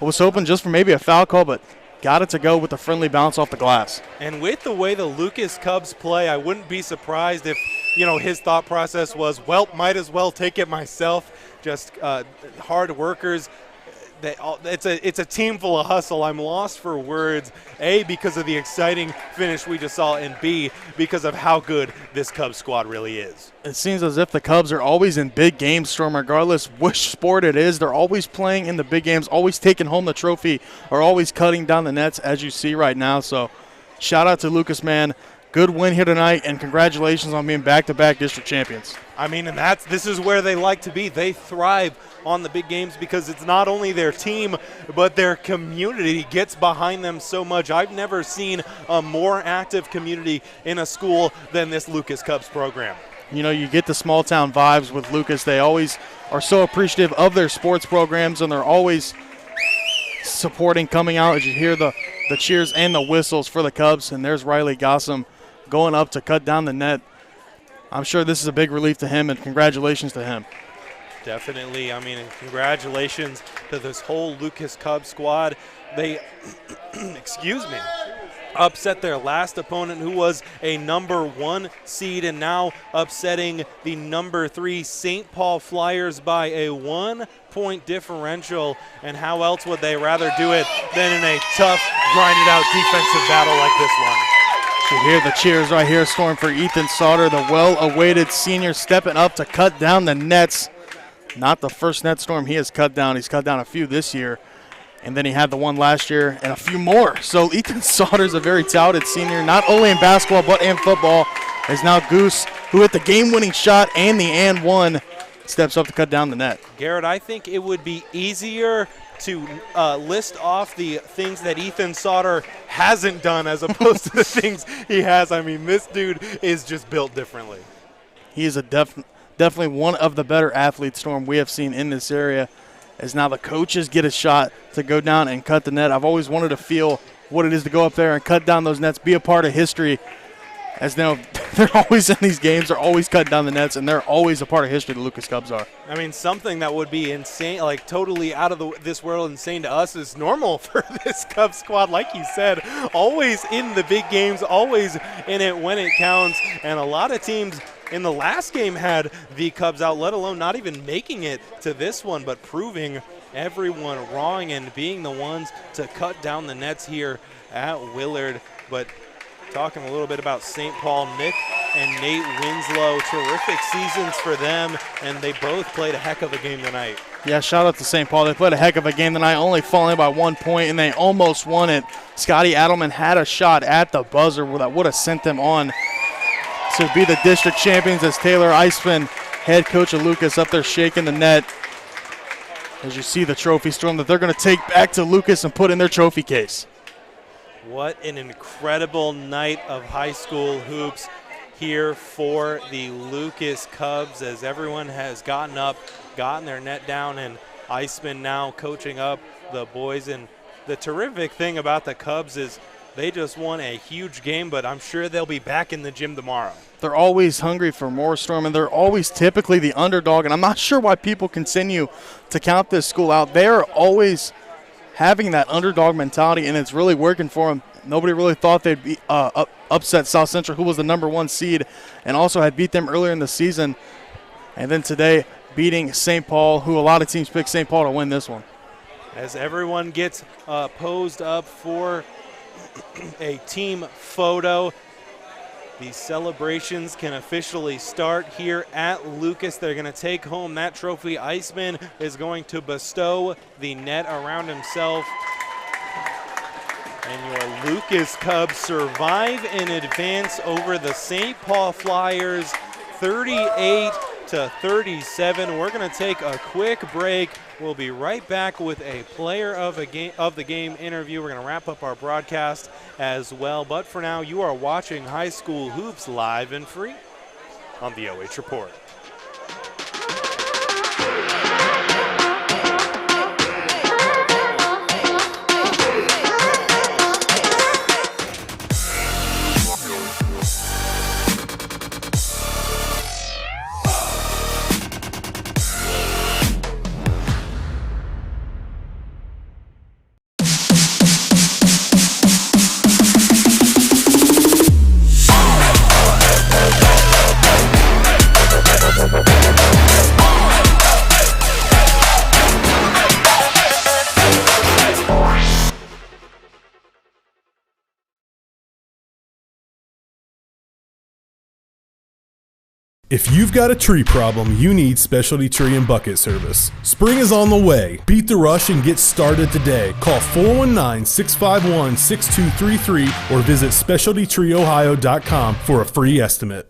Was hoping just for maybe a foul call, but got it to go with a friendly bounce off the glass. And with the way the Lucas Cubs play, I wouldn't be surprised if, his thought process was, well, might as well take it myself. Just hard workers. It's a team full of hustle. I'm lost for words, A, because of the exciting finish we just saw, and B, because of how good this Cubs squad really is. It seems as if the Cubs are always in big games, Storm, regardless which sport it is. They're always playing in the big games, always taking home the trophy, or always cutting down the nets, as you see right now. So shout out to Lucas, man. Good win here tonight, and congratulations on being back-to-back district champions. I mean, and this is where they like to be. They thrive on the big games because it's not only their team, but their community gets behind them so much. I've never seen a more active community in a school than this Lucas Cubs program. You get the small-town vibes with Lucas. They always are so appreciative of their sports programs, and they're always supporting, coming out as you hear the cheers and the whistles for the Cubs. And there's Riley Gossam going up to cut down the net. I'm sure this is a big relief to him, and congratulations to him. Definitely. I mean, and congratulations to this whole Lucas Cubs squad. They, upset their last opponent, who was a #1 seed, and now upsetting the #3 St. Paul Flyers by a 1-point differential. And how else would they rather do it than in a tough, grinded-out defensive battle like this one? You hear the cheers right here, Storm, for Ethan Sauter, the well-awaited senior, stepping up to cut down the nets. Not the first net, Storm, he has cut down. He's cut down a few this year, and then he had the one last year and a few more. So Ethan Sauter's a very touted senior, not only in basketball but in football. Is now Goose, who hit the game-winning shot and the and one, steps up to cut down the net. Garret, I think it would be easier to list off the things that Ethan Sauter hasn't done as opposed to the things he has. I mean, this dude is just built differently. He is definitely one of the better athletes, Storm, we have seen in this area, as now the coaches get a shot to go down and cut the net. I've always wanted to feel what it is to go up there and cut down those nets, be a part of history, as now They're always in these games. They're always cutting down the nets, and they're always a part of history, the Lucas Cubs are. I mean, something that would be insane, like totally out of this world insane to us is normal for this Cubs squad. Like you said, always in the big games, always in it when it counts. And a lot of teams in the last game had the Cubs out, let alone not even making it to this one, but proving everyone wrong and being the ones to cut down the nets here at Willard. But talking a little bit about St. Paul, Nick and Nate Winslow, terrific seasons for them, and they both played a heck of a game tonight. Yeah, shout out to St. Paul. They played a heck of a game tonight, only falling by 1 point, and they almost won it. Scotty Adelman had a shot at the buzzer that would have sent them on to be the district champions, as Taylor Eisman, head coach of Lucas, up there shaking the net. As you see the trophy storm that they're going to take back to Lucas and put in their trophy case. What an incredible night of high school hoops here for the Lucas Cubs, as everyone has gotten up, gotten their net down, and Eisman now coaching up the boys. And the terrific thing about the Cubs is they just won a huge game, but I'm sure they'll be back in the gym tomorrow. They're always hungry for more, Storm, and they're always typically the underdog. And I'm not sure why people continue to count this school out. They are always having that underdog mentality, and it's really working for them. Nobody really thought they'd be upset South Central, who was the #1 seed, and also had beat them earlier in the season. And then today, beating St. Paul, who a lot of teams picked St. Paul to win this one. As everyone gets posed up for a team photo, the celebrations can officially start here at Lucas. They're going to take home that trophy. Eisman is going to bestow the net around himself. And your Lucas Cubs survive in advance over the St. Paul Flyers, 38-37. We're going to take a quick break. We'll be right back with a player of the game interview. We're going to wrap up our broadcast as well. But for now, you are watching High School Hoops live and free on the OH Report. If you've got a tree problem, you need Specialty Tree and Bucket Service. Spring is on the way. Beat the rush and get started today. Call 419-651-6233 or visit specialtytreeohio.com for a free estimate.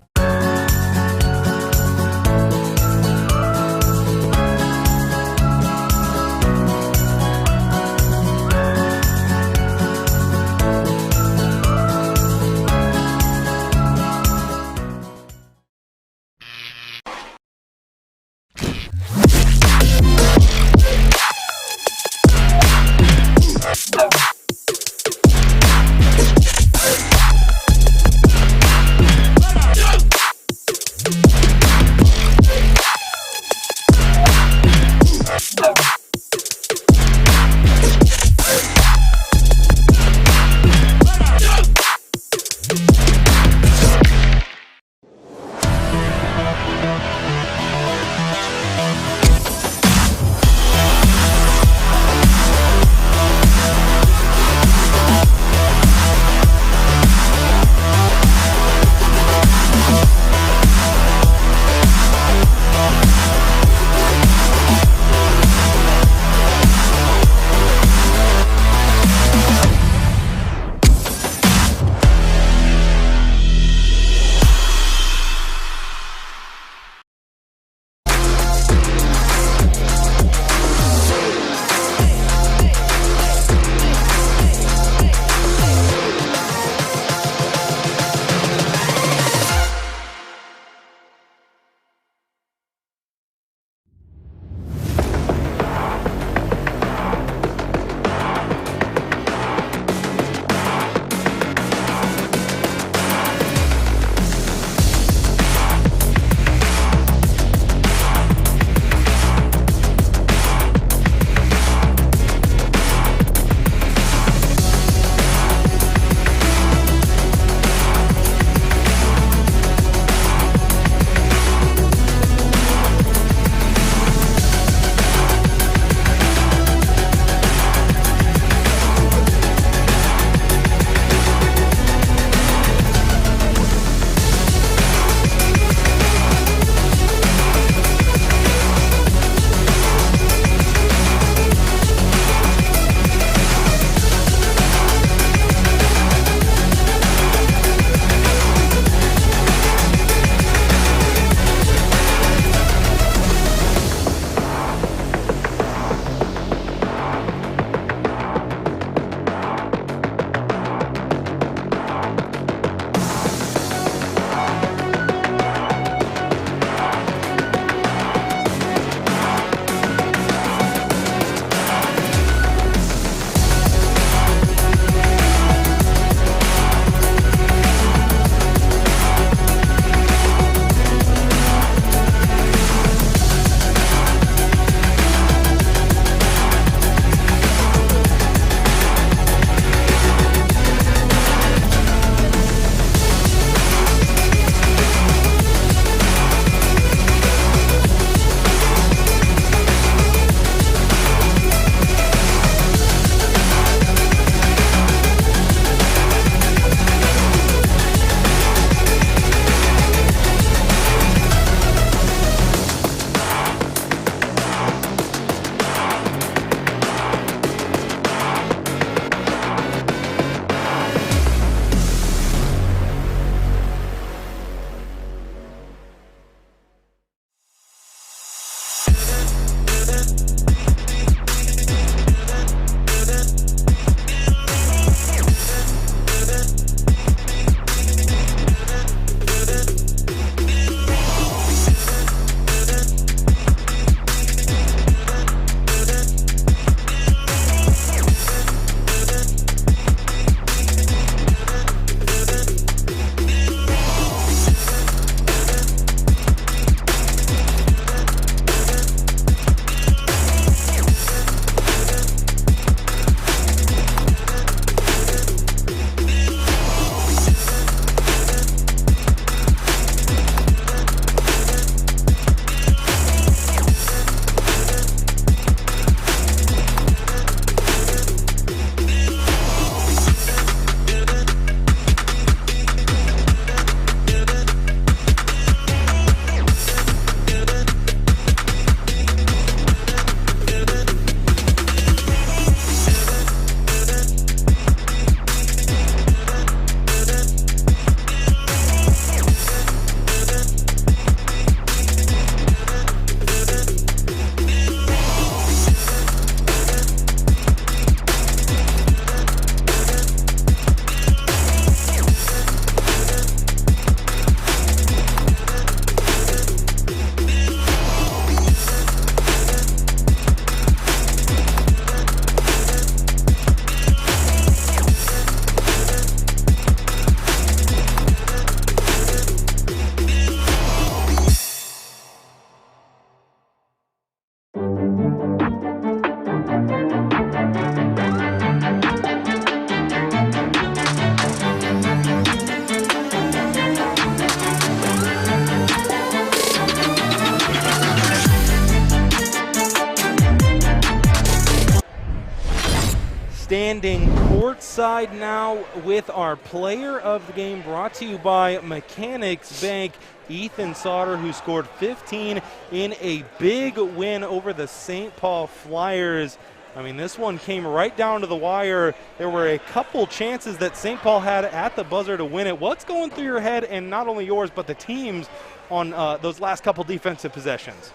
Standing courtside now with our player of the game, brought to you by Mechanics Bank, Ethan Sauter, who scored 15 in a big win over the St. Paul Flyers. I mean, this one came right down to the wire. There were a couple chances that St. Paul had at the buzzer to win it. What's going through your head, and not only yours, but the team's on those last couple defensive possessions?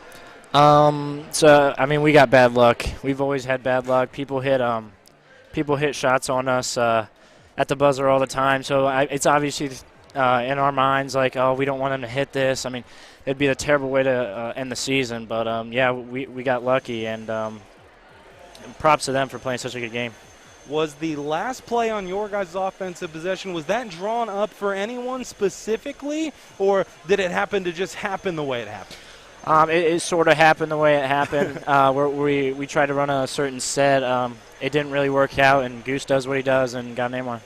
So I mean, we got bad luck. We've always had bad luck. People hit shots on us at the buzzer all the time. So it's obviously in our minds like, oh, we don't want them to hit this. I mean, it'd be a terrible way to end the season. But yeah, we got lucky, and props to them for playing such a good game. Was the last play on your guys' offensive possession, was that drawn up for anyone specifically, or did it happen to just happen the way it happened? It sort of happened the way it happened. We tried to run a certain set. It didn't really work out, and Goose does what he does and got an aim on.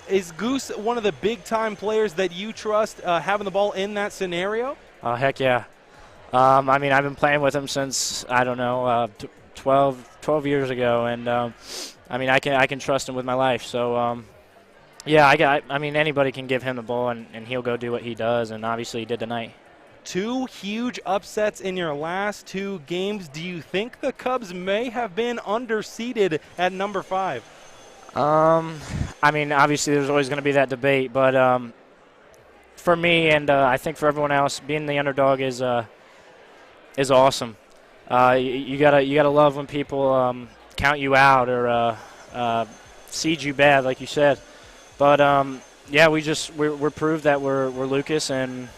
Is Goose one of the big-time players that you trust having the ball in that scenario? Heck yeah. I mean, I've been playing with him since, I don't know, 12 years ago, and I mean, I can trust him with my life. So, yeah, I mean, anybody can give him the ball, and he'll go do what he does, and obviously he did tonight. 2 huge upsets in your last 2 games. Do you think the Cubs may have been underseeded at number 5? I mean, obviously there's always going to be that debate, but for me and I think for everyone else, being the underdog is awesome. You gotta love when people count you out or seed you bad, like you said. But yeah, we're proved that we're Lucas, and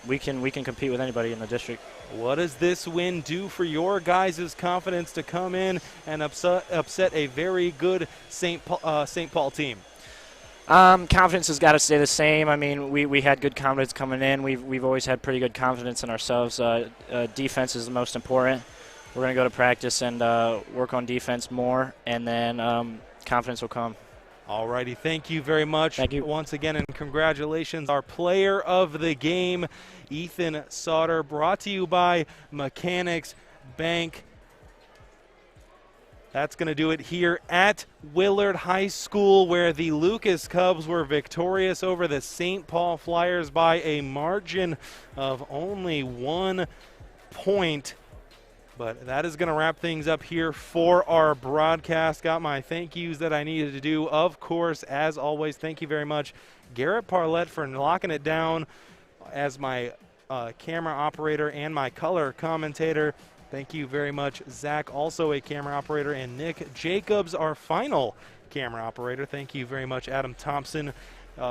we can compete with anybody in the district. What does this win do for your guys' confidence to come in and upset a very good St. Paul team? Confidence has got to stay the same. I mean, we had good confidence coming in. We've always had pretty good confidence in ourselves. Defense is the most important. We're going to go to practice and work on defense more, and then confidence will come. All righty, thank you very much. Thank you. Once again, and congratulations. Our player of the game, Ethan Sauter, brought to you by Mechanics Bank. That's going to do it here at Willard High School, where the Lucas Cubs were victorious over the St. Paul Flyers by a margin of only 1 point. But that is going to wrap things up here for our broadcast. Got my thank yous that I needed to do. Of course, as always, thank you very much, Garret Parlett, for locking it down as my camera operator and my color commentator. Thank you very much, Zach, also a camera operator, and Nick Jacobs, our final camera operator. Thank you very much, Adam Thompson,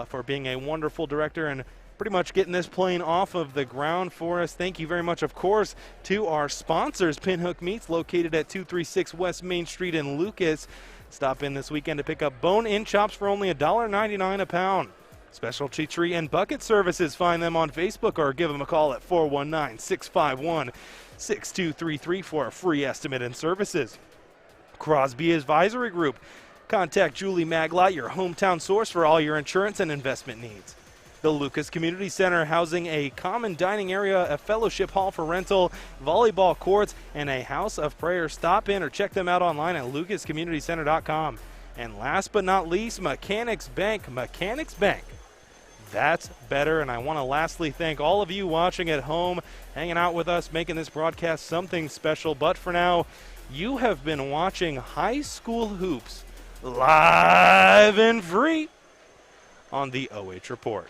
for being a wonderful director and pretty much getting this plane off of the ground for us. Thank you very much, of course, to our sponsors, Pinhook Meats, located at 236 West Main Street in Lucas. Stop in this weekend to pick up bone-in chops for only $1.99 a pound. Specialty Tree and Bucket Services. Find them on Facebook or give them a call at 419-651-6233 for a free estimate and services. Crosby Advisory Group. Contact Julie Maglot, your hometown source for all your insurance and investment needs. The Lucas Community Center, housing a common dining area, a fellowship hall for rental, volleyball courts, and a house of prayer. Stop in or check them out online at lucascommunitycenter.com. And last but not least, Mechanics Bank. Mechanics Bank. That's better. And I want to lastly thank all of you watching at home, hanging out with us, making this broadcast something special. But for now, you have been watching High School Hoops live and free on the OH Report.